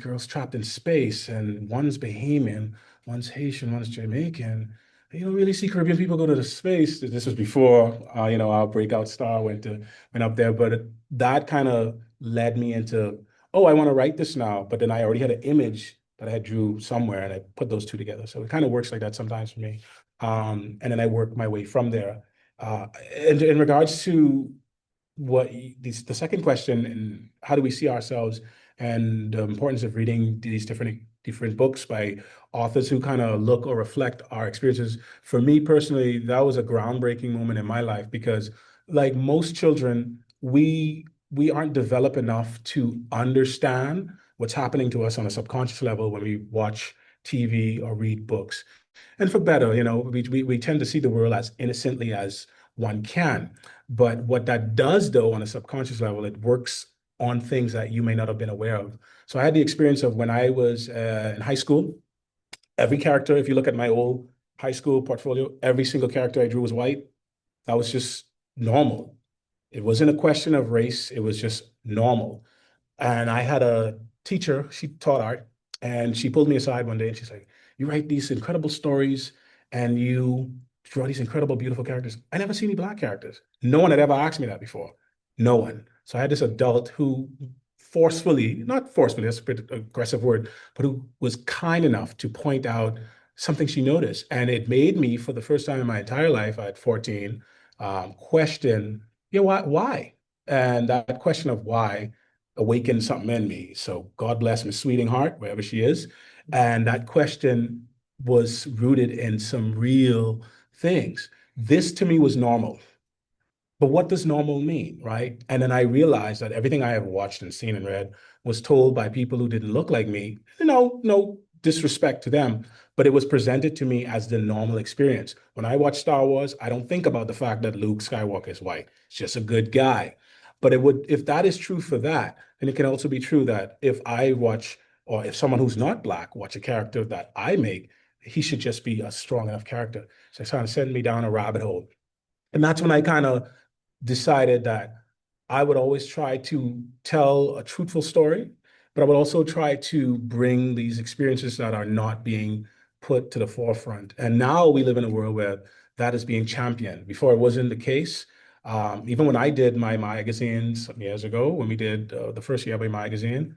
girls trapped in space, and one's Bahamian, one's Haitian, one's Jamaican. You don't really see Caribbean people go to the space. This was before, our breakout star went up there, but that kind of led me into oh, I want to write this now, but then I already had an image that I had drew somewhere and I put those two together. So it kind of works like that sometimes for me. And then I work my way from there. In regards to the second question, and how do we see ourselves and the importance of reading these different books by authors who kind of look or reflect our experiences. For me personally, that was a groundbreaking moment in my life because, like most children, we aren't developed enough to understand what's happening to us on a subconscious level when we watch TV or read books. And for better, we tend to see the world as innocently as one can. But what that does, though, on a subconscious level, it works on things that you may not have been aware of. So I had the experience of when I was in high school, every character, if you look at my old high school portfolio, every single character I drew was white. That was just normal. It wasn't a question of race, it was just normal. And I had a teacher, she taught art, and she pulled me aside one day and she's like, you write these incredible stories and you draw these incredible, beautiful characters. I never see any black characters. No one had ever asked me that before. No one. So I had this adult who forcefully, not forcefully, that's a bit aggressive word, but who was kind enough to point out something she noticed. And it made me, for the first time in my entire life at 14, question, why? And that question of why awakened something in me. So God bless Miss Sweeting Heart, wherever she is. And that question was rooted in some real things. This to me was normal. But what does normal mean, right? And then I realized that everything I have watched and seen and read was told by people who didn't look like me. No disrespect to them, but it was presented to me as the normal experience. When I watch Star Wars, I don't think about the fact that Luke Skywalker is white. It's just a good guy. But if that is true for that, then it can also be true that if I watch, or if someone who's not black watch a character that I make, he should just be a strong enough character. So it's kind of sent me down a rabbit hole. And that's when I kind of decided that I would always try to tell a truthful story, but I would also try to bring these experiences that are not being put to the forefront. And now we live in a world where that is being championed. Before it wasn't the case. Even when I did my magazine some years ago, when we did the first year of my magazine,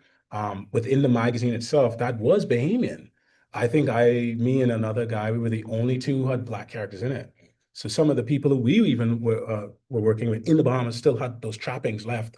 within the magazine itself, that was Bahamian. I think me and another guy, we were the only two who had black characters in it. So some of the people who we even were working with in the Bahamas still had those trappings left.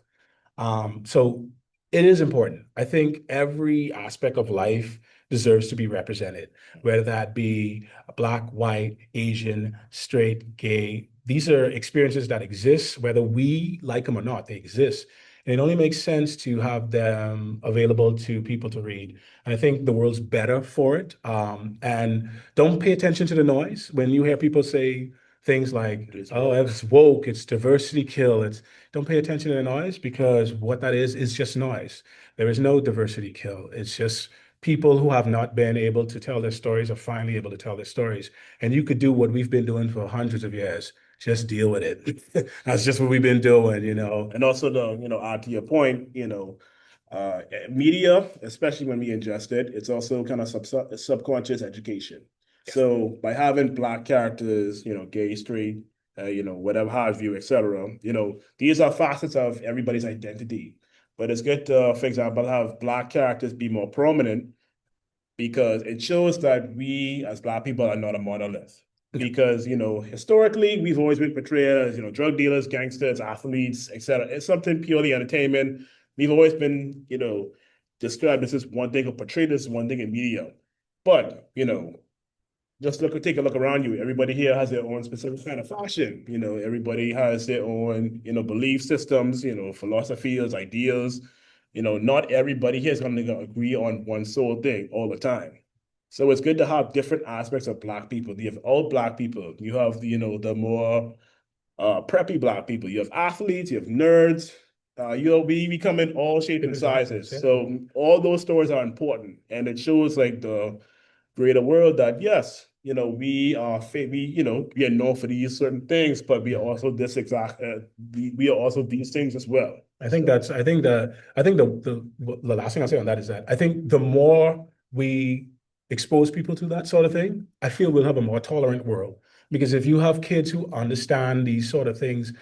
So it is important. I think every aspect of life deserves to be represented, whether that be black, white, Asian, straight, gay. These are experiences that exist, whether we like them or not, they exist. And it only makes sense to have them available to people to read. And I think the world's better for it. And don't pay attention to the noise. When you hear people say things like, oh, it's woke, it's diversity kill, don't pay attention to the noise because what that is just noise. There is no diversity kill. It's just people who have not been able to tell their stories are finally able to tell their stories. And you could do what we've been doing for hundreds of years. Just deal with it. That's just what we've been doing. And also add to your point, media, especially when we ingest it, it's also kind of subconscious education. Yeah. So by having black characters, gay, straight, whatever have you, etc., these are facets of everybody's identity. But it's good to, for example, have black characters be more prominent because it shows that we as black people are not a monolith. Because, historically, we've always been portrayed as, drug dealers, gangsters, athletes, etc. It's something purely entertainment. We've always been, described as this one thing or portrayed as one thing in media. But, just take a look around you. Everybody here has their own specific kind of fashion. Everybody has their own, belief systems, philosophies, ideas. Not everybody here is going to agree on one sole thing all the time. So it's good to have different aspects of black people. You have all black people. You have the more preppy black people. You have athletes. You have nerds. We come in all shapes and sizes. So all those stories are important, and it shows like the greater world that yes, we are we are known for these certain things, but we are also we are also these things as well. I think the last thing I'll say on that is that I think the more we expose people to that sort of thing, I feel we'll have a more tolerant world. Because if you have kids who understand these sort of things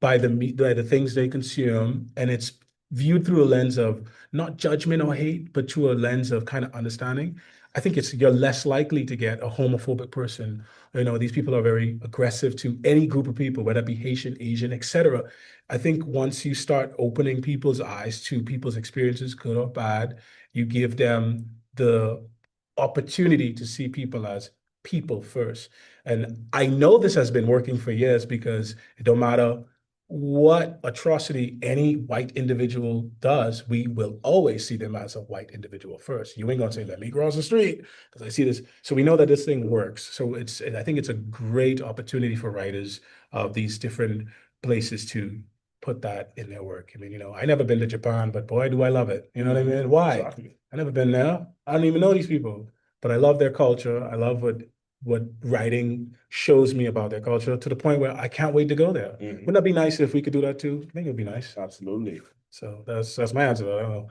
by the things they consume, and it's viewed through a lens of not judgment or hate, but through a lens of kind of understanding, I think you're less likely to get a homophobic person. These people are very aggressive to any group of people, whether it be Haitian, Asian, etc. I think once you start opening people's eyes to people's experiences, good or bad, you give them the opportunity to see people as people first. And I know this has been working for years because it don't matter what atrocity any white individual does, we will always see them as a white individual first. You ain't gonna say, let me cross the street because I see this. So we know that this thing works. So I think it's a great opportunity for writers of these different places to put that in their work. I mean, I never been to Japan, but boy, do I love it. You know what I mean? Why? Exactly. I never been there. I don't even know these people, but I love their culture. I love what writing shows me about their culture to the point where I can't wait to go there. Wouldn't that be nice if we could do that too? I think it'd be nice. Absolutely. So that's my answer. I don't know.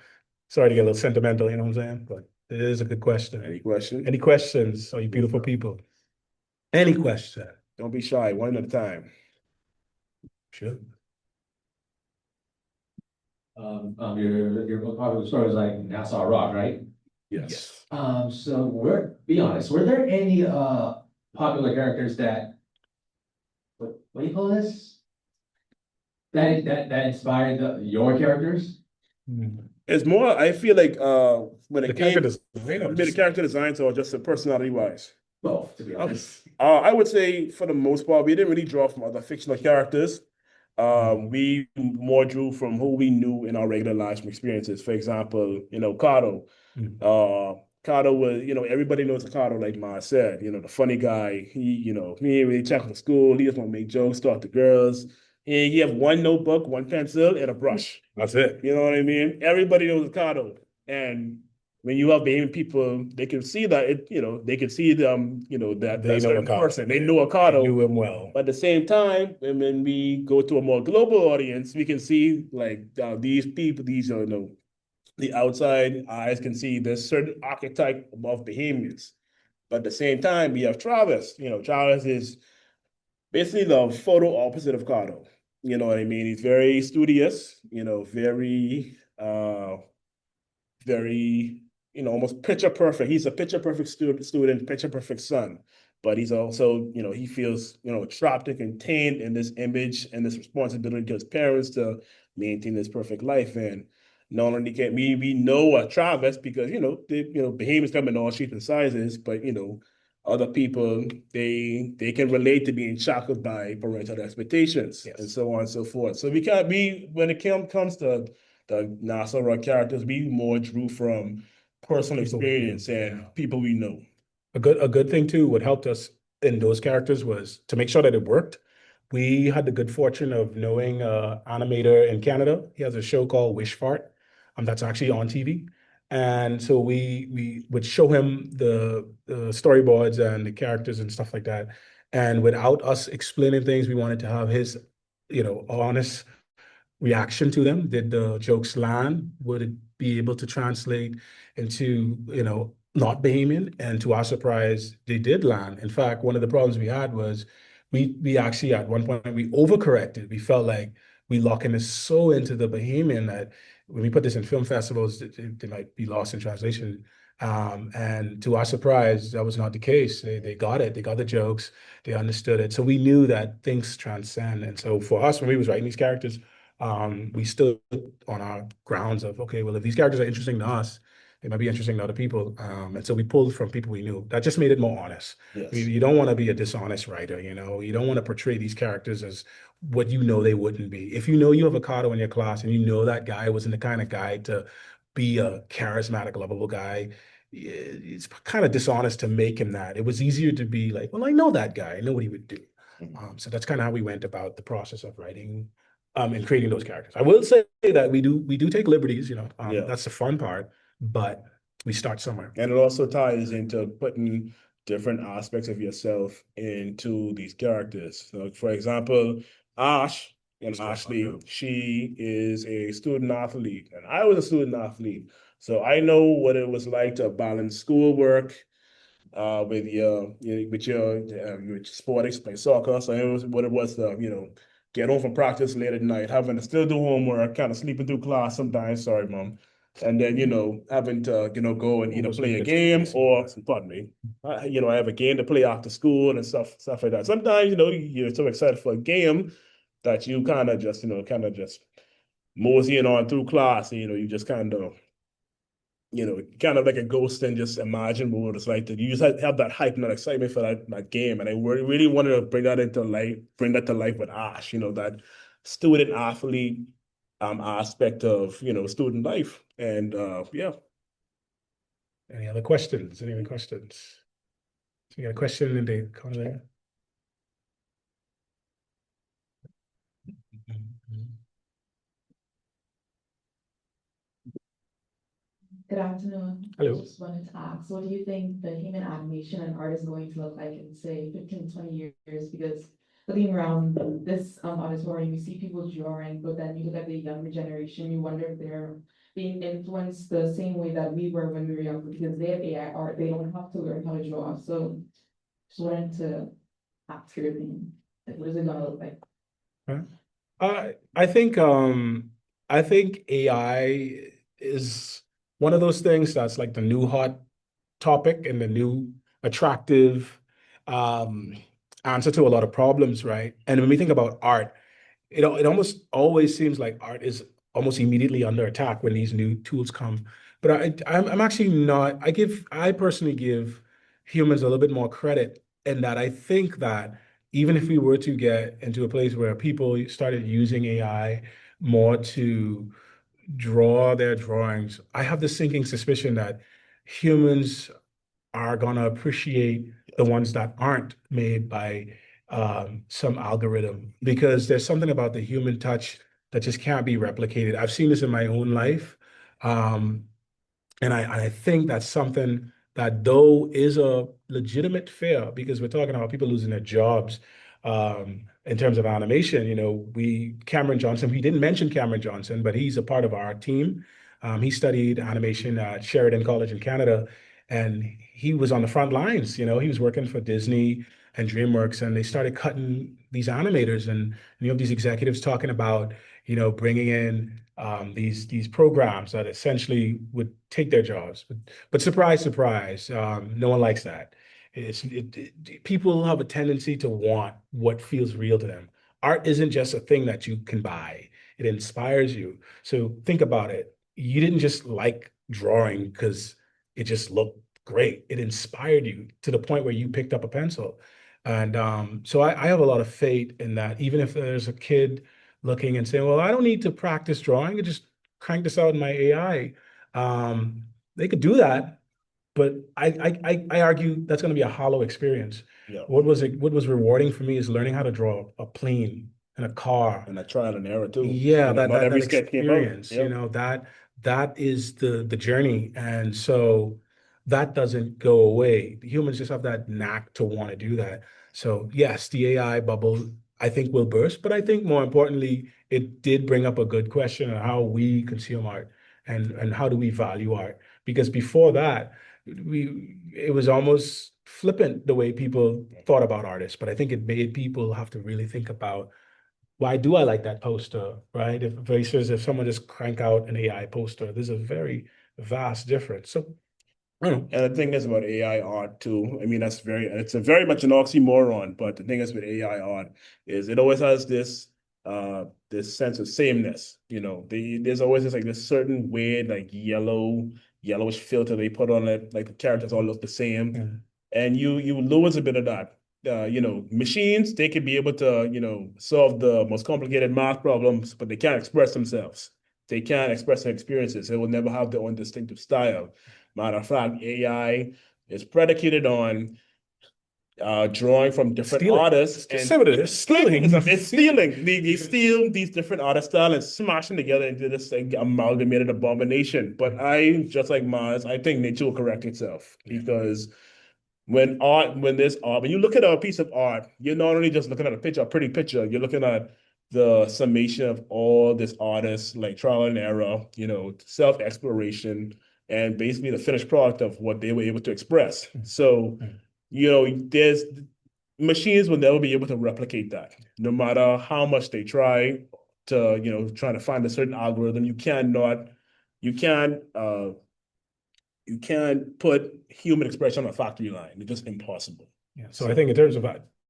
Sorry to get a little sentimental, you know what I'm saying? But it is a good question. Any question? Any questions, oh, you beautiful people? Any question? Don't be shy. One at a time. Sure. Your popular story is like Nassau Rock, right? Yes. So be honest, were there any popular characters that what do you call this? That inspired your characters? It's more, I feel like when The it came character the character designs or just the personality wise. Both, to be honest. I would say for the most part, we didn't really draw from other fictional characters. We more drew from who we knew in our regular lives from experiences. For example, Kato. Kato was, everybody knows Kato, like Ma said, the funny guy. He ain't really check for school. He just want to make jokes, talk to girls. And he have one notebook, one pencil, and a brush. That's it. You know what I mean? Everybody knows Kato. And when you have Bahamian people, they can see that they can see them, that They know certain Akato. person. They know Akato. They knew him well. But at the same time, when we go to a more global audience, we can see like these people, the outside eyes can see this certain archetype of Bahamians. But at the same time, we have Travis. Travis is basically the photo opposite of Kato. You know what I mean? He's very studious, very, almost picture perfect. He's a picture perfect student, picture perfect son. But he's also, he feels, trapped and contained in this image and this responsibility to his parents to maintain this perfect life. And not only can we know Travis because, Bahamians come in all shapes and sizes, but, other people, they can relate to being shackled by parental expectations and so on and so forth. So when it comes to the Nassau Rock characters, we more drew from personal experience and people we know. A good thing too, what helped us in those characters was to make sure that it worked. We had the good fortune of knowing an animator in Canada. He has a show called Wish Fart. That's actually on TV. And so we would show him the storyboards and the characters and stuff like that. And without us explaining things, we wanted to have his, honest reaction to them. Did the jokes land? Would it be able to translate into, not Bahamian? And to our surprise, they did land. In fact, one of the problems we had was we actually at one point we overcorrected. We felt like we locking this so into the Bahamian that when we put this in film festivals, they might be lost in translation. And to our surprise, that was not the case. They got it. They got the jokes. They understood it. So we knew that things transcend. And so for us, when we was writing these characters, we stood on our grounds of, okay, well, if these characters are interesting to us, they might be interesting to other people. And so we pulled from people we knew. That just made it more honest. Yes. You don't want to be a dishonest writer, You don't want to portray these characters as what they wouldn't be. If you have a Kato in your class and you know that guy wasn't the kind of guy to be a charismatic, lovable guy, it's kind of dishonest to make him that. It was easier to be like, well, I know that guy. I know what he would do. So that's kind of how we went about the process of writing and creating those characters. I will say that we do take liberties, that's the fun part, but we start somewhere. And it also ties into putting different aspects of yourself into these characters. So for example, Ashley, she is a student athlete, and I was a student athlete. So I know what it was like to balance schoolwork with your sports, play soccer. So it was what it was to get home from practice late at night, having to still do homework, kind of sleeping through class sometimes, sorry, mom. And then, having to, go and either play a game or, pardon me, I have a game to play after school and stuff like that. Sometimes, you're so excited for a game that you kind of just moseying on through class, and, you just kind of like a ghost and just imagine what it's like to you just have that hype and that excitement for that game. And I really wanted to bring that to life with Ash, that student athlete aspect of, student life. And yeah. Any other questions? Any other questions? So you got a question in the corner there? Good afternoon. Hello. I just wanted to ask, what do you think the human animation and art is going to look like in, say, 15, 20 years? Because looking around this auditorium, you see people drawing, but then you look at the younger generation, you wonder if they're being influenced the same way that we were when we were younger, because they have AI art, they don't have to learn how to draw. So just wanted to ask your opinion. Like, what is it gonna look like? I think AI is one of those things that's like the new hot topic and the new attractive um, answer to a lot of problems, right? And when we think about art, it almost always seems like art is almost immediately under attack when these new tools come. But I'm actually not. I personally give humans a little bit more credit in that I think that even if we were to get into a place where people started using AI more to draw their drawings, I have this sinking suspicion that humans are gonna appreciate the ones that aren't made by some algorithm because there's something about the human touch that just can't be replicated. I've seen this in my own life. Um, and I think that's something that though is a legitimate fear because we're talking about people losing their jobs in terms of animation. Cameron Johnson, we didn't mention Cameron Johnson, but he's a part of our team. He studied animation at Sheridan College in Canada, and he was on the front lines. He was working for Disney and DreamWorks, and they started cutting these animators, and you have these executives talking about bringing in these programs that essentially would take their jobs. But surprise, surprise, no one likes that. People have a tendency to want what feels real to them. Art isn't just a thing that you can buy. It inspires you. So think about it. You didn't just like drawing because it just looked great. It inspired you to the point where you picked up a pencil. And so I have a lot of faith in that. Even if there's a kid looking and saying, well, I don't need to practice drawing. I just crank this out in my AI. They could do that, but I argue that's going to be a hollow experience. Yeah. What was rewarding for me is learning how to draw a plane and a car. And I tried and error too. Yeah, Not every sketch came out. experience, Yep. that is the journey. And so that doesn't go away. Humans just have that knack to want to do that. So yes, the AI bubble, I think will burst, but I think more importantly, it did bring up a good question on how we consume art and how do we value art? Because before that, it was almost flippant the way people thought about artists, but I think it made people have to really think about why do I like that poster, right? If versus if someone just crank out an AI poster, there's a very vast difference. So I don't know. And the thing is about AI art too. I mean, it's a very much an oxymoron, but the thing is with AI art is it always has this sense of sameness. There's always this certain weird like yellowish filter they put on it, like the characters all look the same. Yeah. And you lose a bit of that. Machines, they can be able to, solve the most complicated math problems, but they can't express themselves. They can't express their experiences. They will never have their own distinctive style. Matter of fact, AI is predicated on drawing from different Stealing. artists Just and say what it is. Stealing. It's stealing. They steal these different artist styles and smash them together into this like, amalgamated abomination. But I, just like Mars, I think nature will correct itself because when you look at a piece of art, you're not only just looking at a pretty picture, you're looking at the summation of all this artists, like trial and error, self-exploration, and basically the finished product of what they were able to express. So, there's machines will never be able to replicate that. No matter how much they try to, try to find a certain algorithm, you can't put human expression on a factory line. It's just impossible. Yeah. So I think in terms of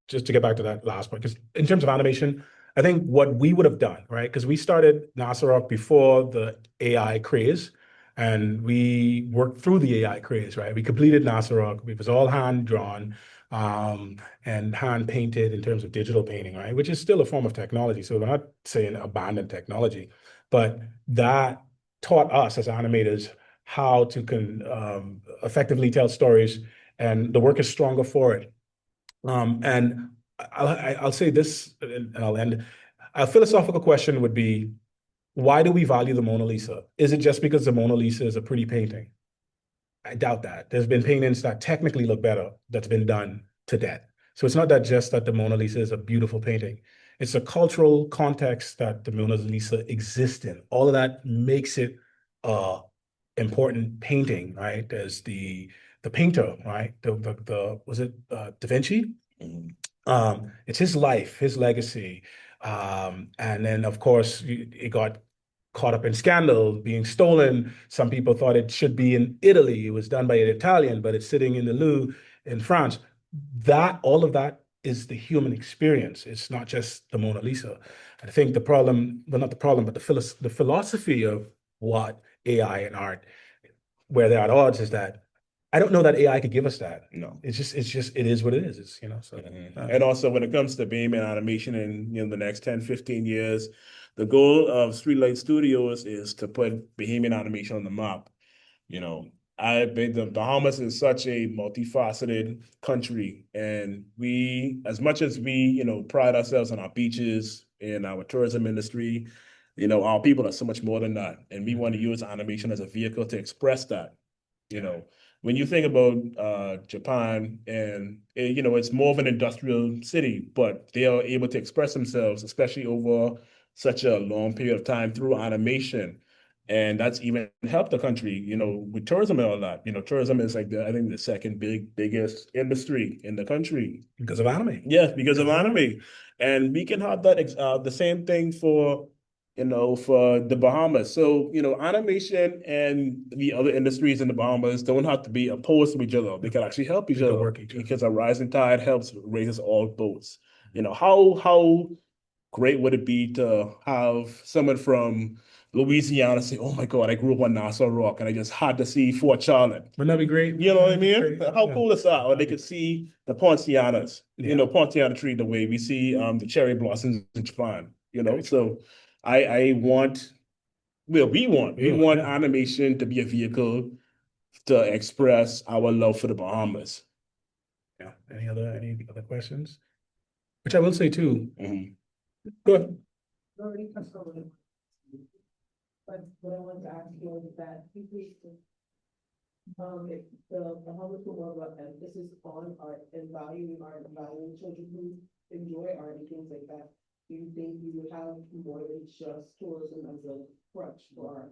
just to get back to that last point, because in terms of animation, I think what we would have done, right? Because we started Nasarok before the AI craze, and we worked through the AI craze, right? We completed Nasarok. It was all hand drawn and hand painted in terms of digital painting, right? Which is still a form of technology. So we're not saying abandon technology, but that taught us as animators how to effectively tell stories, and the work is stronger for it. And I'll say this, and I'll end. A philosophical question would be, why do we value the Mona Lisa? Is it just because the Mona Lisa is a pretty painting? I doubt that. There's been paintings that technically look better that's been done to death. So it's not that just that the Mona Lisa is a beautiful painting. It's a cultural context that the Mona Lisa exists in. All of that makes it a important painting, right? There's the painter, right? The was it Da Vinci? It's his life, his legacy. And then of course it got caught up in scandal, being stolen. Some people thought it should be in Italy. It was done by an Italian, but it's sitting in the Louvre in France. All of that is the human experience. It's not just the Mona Lisa. I think the problem, well, not the problem, but the philosophy of what AI and art, where they're at odds, is that I don't know that AI could give us that. No. It is what it is. It's, so. And also when it comes to Bahamian animation in the next 10, 15 years, the goal of Streetlight Studios is to put Bahamian animation on the map. The Bahamas is such a multifaceted country, and as much as we, pride ourselves on our beaches and our tourism industry, our people are so much more than that. And we want to use animation as a vehicle to express that. When you think about Japan, and it's more of an industrial city, but they are able to express themselves, especially over such a long period of time through animation. And that's even helped the country, with tourism and all that. Tourism is like I think the second biggest industry in the country. Because of anime. Yeah, because of anime. And we can have that the same thing for the Bahamas. So, animation and the other industries in the Bahamas don't have to be opposed to each other. They can actually help each other because a rising tide helps raises all boats. How great would it be to have someone from Louisiana say, "Oh my God, I grew up on Nassau Rock and I just had to see Fort Charlotte." Wouldn't that be great? You know what I mean? Great. How cool is that? Or they could see the Poincianas, Poinciana tree the way we see the cherry blossoms in Japan, So we want animation to be a vehicle to express our love for the Bahamas. Yeah. Any other questions? Which I will say too. Mhm. Go ahead. But what I wanted to ask you is that if the Bahamas put more of an emphasis on art and valuing children who enjoy art and things like that, do you think you would have more than just tourism as a crutch for art?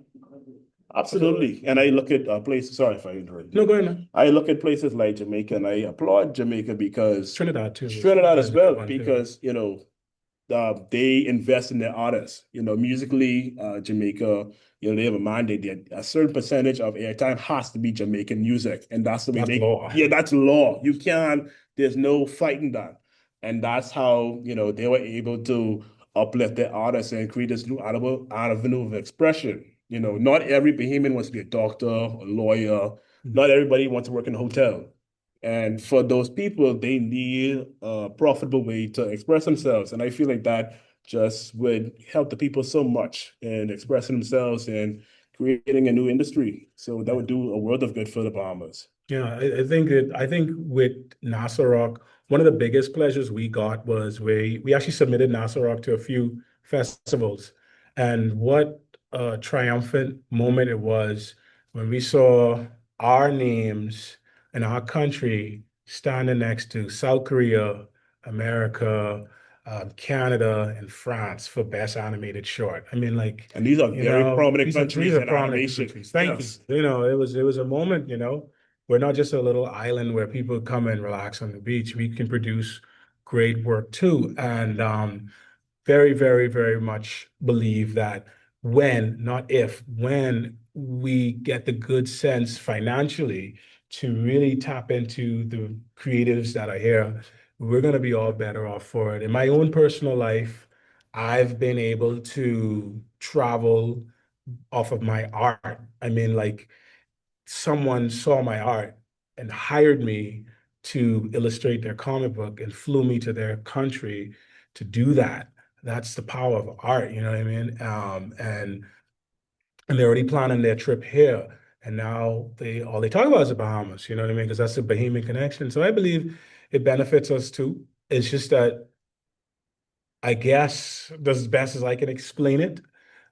Absolutely. And I look at places, sorry if I interrupt. No, go ahead, man. I look at places like Jamaica, and I applaud Jamaica because Trinidad too. Trinidad as well, because they invest in their artists. Musically, Jamaica, they have a mandate that a certain percentage of airtime has to be Jamaican music, and that's the way law. Yeah, that's law. You can't. There's no fighting that, and that's how they were able to uplift their artists and create this new avenue of expression. Not every Bahamian wants to be a doctor, a lawyer. Not everybody wants to work in a hotel. And for those people, they need a profitable way to express themselves. And I feel like that just would help the people so much in expressing themselves and creating a new industry. So that would do a world of good for the Bahamas. Yeah, I think with Nasarok, one of the biggest pleasures we got was we actually submitted Nasarok to a few festivals. And what a triumphant moment it was when we saw our names in our country standing next to South Korea, America, Canada, and France for best animated short. I mean, like, and these are very prominent countries in animation. Thank you. It was a moment, we're not just a little island where people come and relax on the beach. We can produce great work too. And very, very, very much believe that when, not if, when we get the good sense financially to really tap into the creatives that are here, we're going to be all better off for it. In my own personal life, I've been able to travel off of my art. I mean, like someone saw my art and hired me to illustrate their comic book and flew me to their country to do that. That's the power of art, you know what I mean? And they're already planning their trip here. And now they all they talk about is the Bahamas, you know what I mean? Because that's the Bahamian connection. So I believe it benefits us too. It's just that I guess that's as best as I can explain it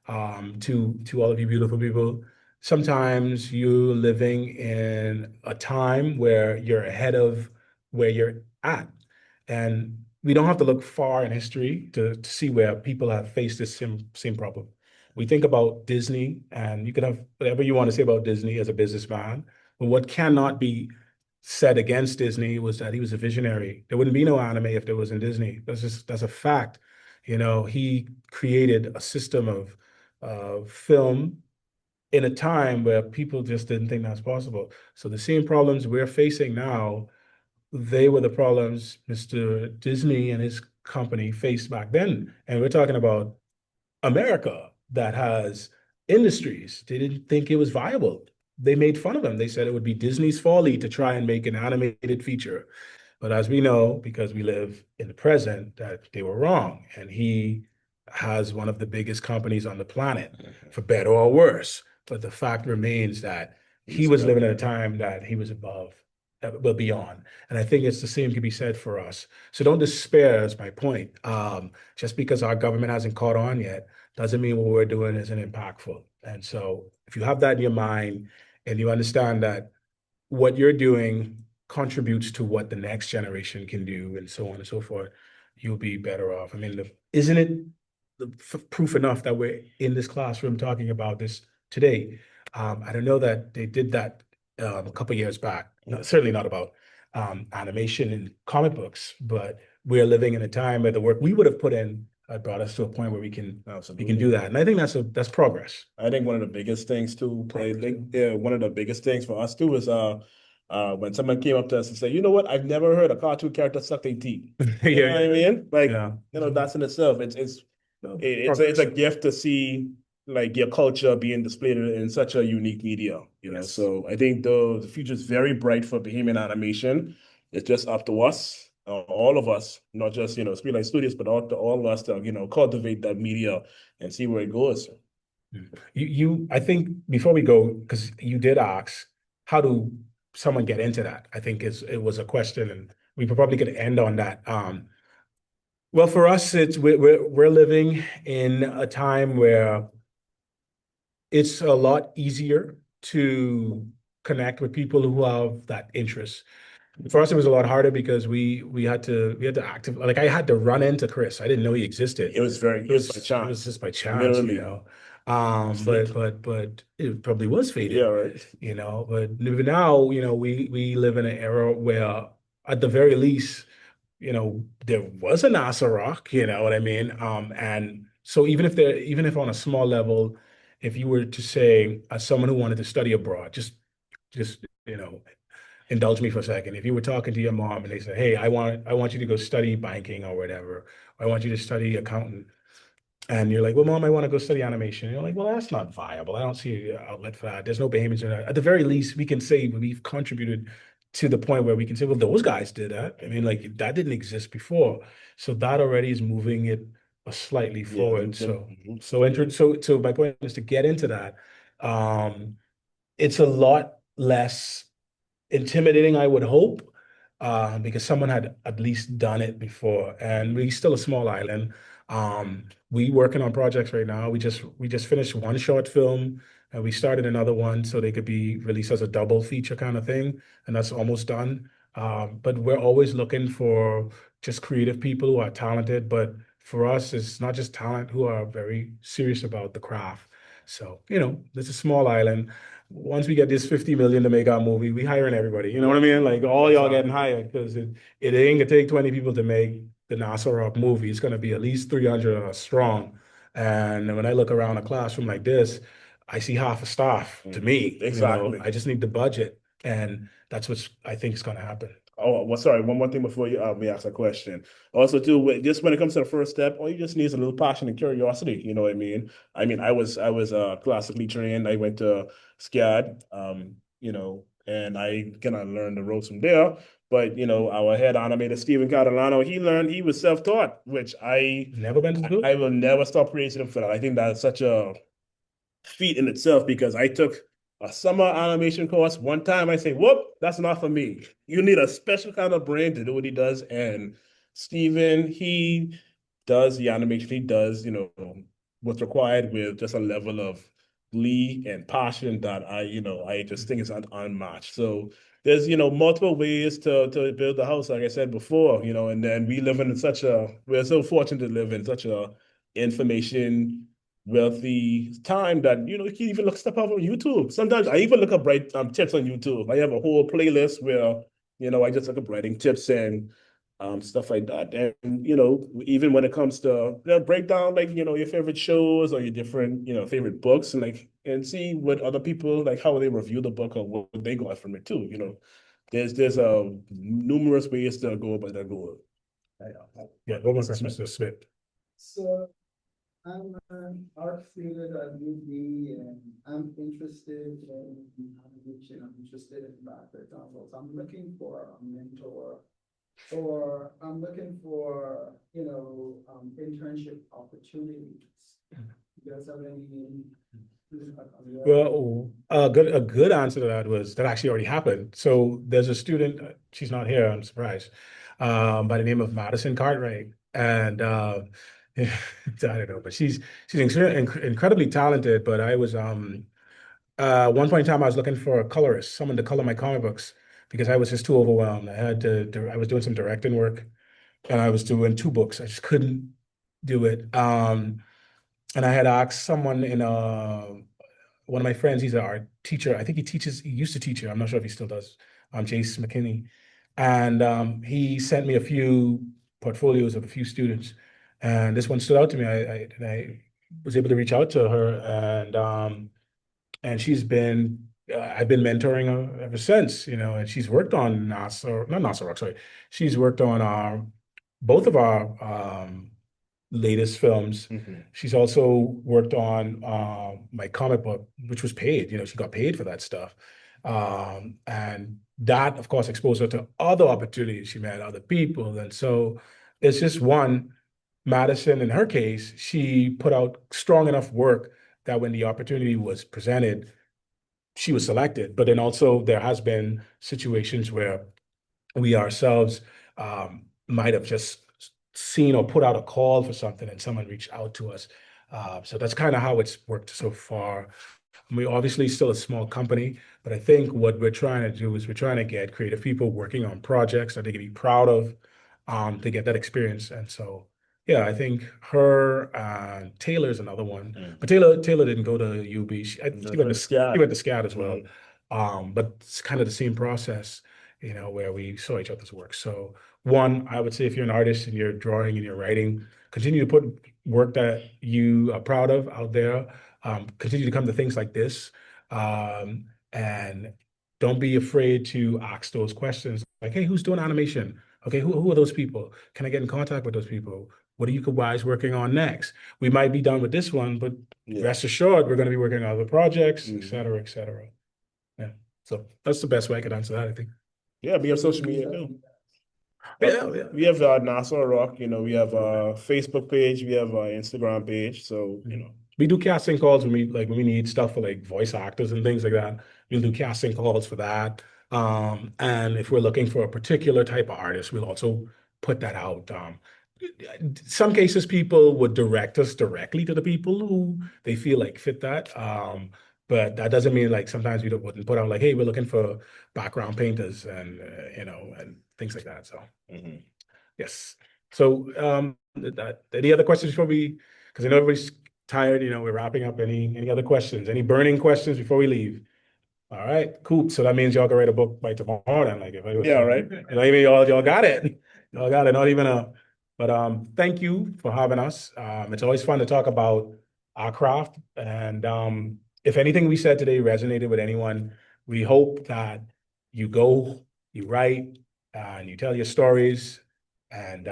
to all of you beautiful people. Sometimes you're living in a time where you're ahead of where you're at. And we don't have to look far in history to see where people have faced this same problem. We think about Disney, and you could have whatever you want to say about Disney as a businessman, but what cannot be said against Disney was that he was a visionary. There wouldn't be no anime if there wasn't Disney. That's a fact. You know, he created a system of film in a time where people just didn't think that's possible. So the same problems we're facing now, they were the problems Mr. Disney and his company faced back then. And we're talking about America that has industries. They didn't think it was viable. They made fun of him. They said it would be Disney's folly to try and make an animated feature. But as we know, because we live in the present, that they were wrong. And he has one of the biggest companies on the planet, for better or worse. But the fact remains that he was living at a time that he was above, well, beyond. And I think it's the same can be said for us. So don't despair is my point. Just because our government hasn't caught on yet doesn't mean what we're doing isn't impactful. And so if you have that in your mind and you understand that what you're doing contributes to what the next generation can do and so on and so forth, you'll be better off. I mean, isn't it proof enough that we're in this classroom talking about this today? I don't know that they did that a couple years back. No, certainly not about animation and comic books, but we're living in a time where the work we would have put in brought us to a point where we can do that. And I think that's progress. I think one of the biggest things too, one of the biggest things for us too is when someone came up to us and said, you know what, I've never heard a cartoon character suck their teeth. You know what I mean? Like, you know, that's in itself. It's a gift to see like your culture being displayed in such a unique media, you know. So I think the future is very bright for Bahamian animation. It's just up to us, all of us, not just, you know, Speedlight Studios, but all of us to, you know, cultivate that media and see where it goes. I think before we go, because you did ask, how do someone get into that? I think it was a question, and we probably could end on that. Well, for us, we're living in a time where it's a lot easier to connect with people who have that interest. For us, it was a lot harder because we had to actively, like I had to run into Chris. I didn't know he existed. It was by chance. It was just by chance, Literally. you know. But it probably was fated. Yeah, right. You know, but now, you know, we live in an era where at the very least, you know, there was a NASA rock, you know what I mean? And so even if on a small level, if you were to say, as someone who wanted to study abroad, just, you know, indulge me for a second. If you were talking to your mom and they said, hey, I want you to go study banking or whatever, or I want you to study accountant. And you're like, well, mom, I want to go study animation. And you're like, well, that's not viable. I don't see an outlet for that. There's no Bahamians in that. At the very least, we can say we've contributed to the point where we can say, well, those guys did that. I mean, like that didn't exist before. So that already is moving it slightly forward. So my point is to get into that. It's a lot less intimidating, I would hope, because someone had at least done it before. And we're still a small island. We working on projects right now. We just finished one short film and we started another one so they could be released as a double feature kind of thing. And that's almost done. But we're always looking for just creative people who are talented. But for us, it's not just talent, who are very serious about the craft. So, you know, it's a small island. once we get this 50 million to make our movie, we hiring everybody. You know what I mean? Like all y'all getting hired because it ain't gonna take 20 people to make the Nassau Rock movie. It's gonna be at least 300 of us strong. And when I look around a classroom like this, I see half a staff to me. Exactly. I just need the budget. And that's what I think is gonna happen. Oh, well, sorry. One more thing before you me ask a question. Also, too, just when it comes to the first step, all you just need is a little passion and curiosity. You know what I mean? I was classically trained. I went to SCAD, and I kind of learned the ropes from there. But our head animator Steven Catalano, he was self-taught, which Never been to school? I will never stop praising him for that. I think that's such a feat in itself because I took a summer animation course one time. I say, whoop, that's not for me. You need a special kind of brain to do what he does. And Steven, he does the animation, he does, what's required with just a level of glee and passion that I just think is unmatched. So there's, multiple ways to build the house, like I said before, and then we're so fortunate to live in such a information wealthy time that you can even look stuff up on YouTube. Sometimes I even look up tips on YouTube. I have a whole playlist where I just look up writing tips and stuff like that. And even when it comes to break down like your favorite shows or your different favorite books and see what other people like how they review the book or what they got from it too. There's numerous ways to go about that goal. Yeah, one more question, Mr. Smith. So I'm an art student at UB and I'm interested in animation, I'm interested in graphic novels. I'm looking for a mentor or I'm looking for, internship opportunities. You guys have any? Well, a good answer to that was that actually already happened. So there's a student, she's not here, I'm surprised, by the name of Madison Cartwright. And I don't know, but she's incredibly talented. But I was one point in time I was looking for a colorist, someone to color my comic books because I was just too overwhelmed. I was doing some directing work and I was doing two books. I just couldn't do it. And I had asked someone in one of my friends, he's an art teacher. I think he used to teach here. I'm not sure if he still does. Jace McKinney. And he sent me a few portfolios of a few students. And this one stood out to me. I was able to reach out to her and I've been mentoring her ever since, and she's worked on not NASA Rock, sorry. She's worked on both of our latest films. She's also worked on my comic book, which was paid. She got paid for that stuff. And that, of course, exposed her to other opportunities. She met other people. And so it's just one, Madison, in her case, she put out strong enough work that when the opportunity was presented, she was selected. But then also there has been situations where we ourselves might have just seen or put out a call for something and someone reached out to us. So that's kind of how it's worked so far. We're obviously still a small company, but I think what we're trying to do is we're trying to get creative people working on projects that they can be proud of to get that experience. And so, yeah, I think her Taylor's another one, but Taylor didn't go to UB. She went to SCAD as well. But it's kind of the same process, where we saw each other's work. So one, I would say if you're an artist and you're drawing and you're writing, continue to put work that you are proud of out there. Continue to come to things like this. And don't be afraid to ask those questions like, hey, who's doing animation? Okay, who are those people? Can I get in contact with those people? What are you guys working on next? We might be done with this one, but rest assured, we're going to be working on other projects, et cetera, et cetera. Yeah. So that's the best way I could answer that, I think. Yeah, we have social media too. Yeah. We have Nassau Rock, we have a Facebook page, we have an Instagram page. So, we do casting calls when we need stuff for like voice actors and things like that. We'll do casting calls for that. And if we're looking for a particular type of artist, we'll also put that out. Some cases people would direct us directly to the people who they feel like fit that. But that doesn't mean like sometimes we wouldn't put out like, hey, we're looking for background painters and and things like that. So yes. So any other questions before because I know everybody's tired, we're wrapping up. Any other questions? Any burning questions before we leave? All right, cool. So that means y'all can write a book by tomorrow then, like if I. Yeah, right. You know, even y'all got it. Y'all got it, not even but thank you for having us. It's always fun to talk about our craft. And if anything we said today resonated with anyone, we hope that you go, you write, and you tell your stories. And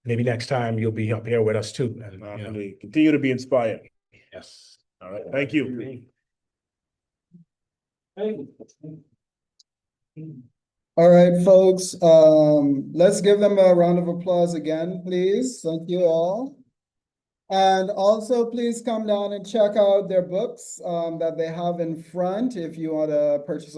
maybe next time you'll be up here with us too. And Definitely. Continue to be inspired. yes. All right. Thank you. All right, folks, let's give them a round of applause again, please. Thank you all. And also, please come down and check out their books that they have in front if you want to purchase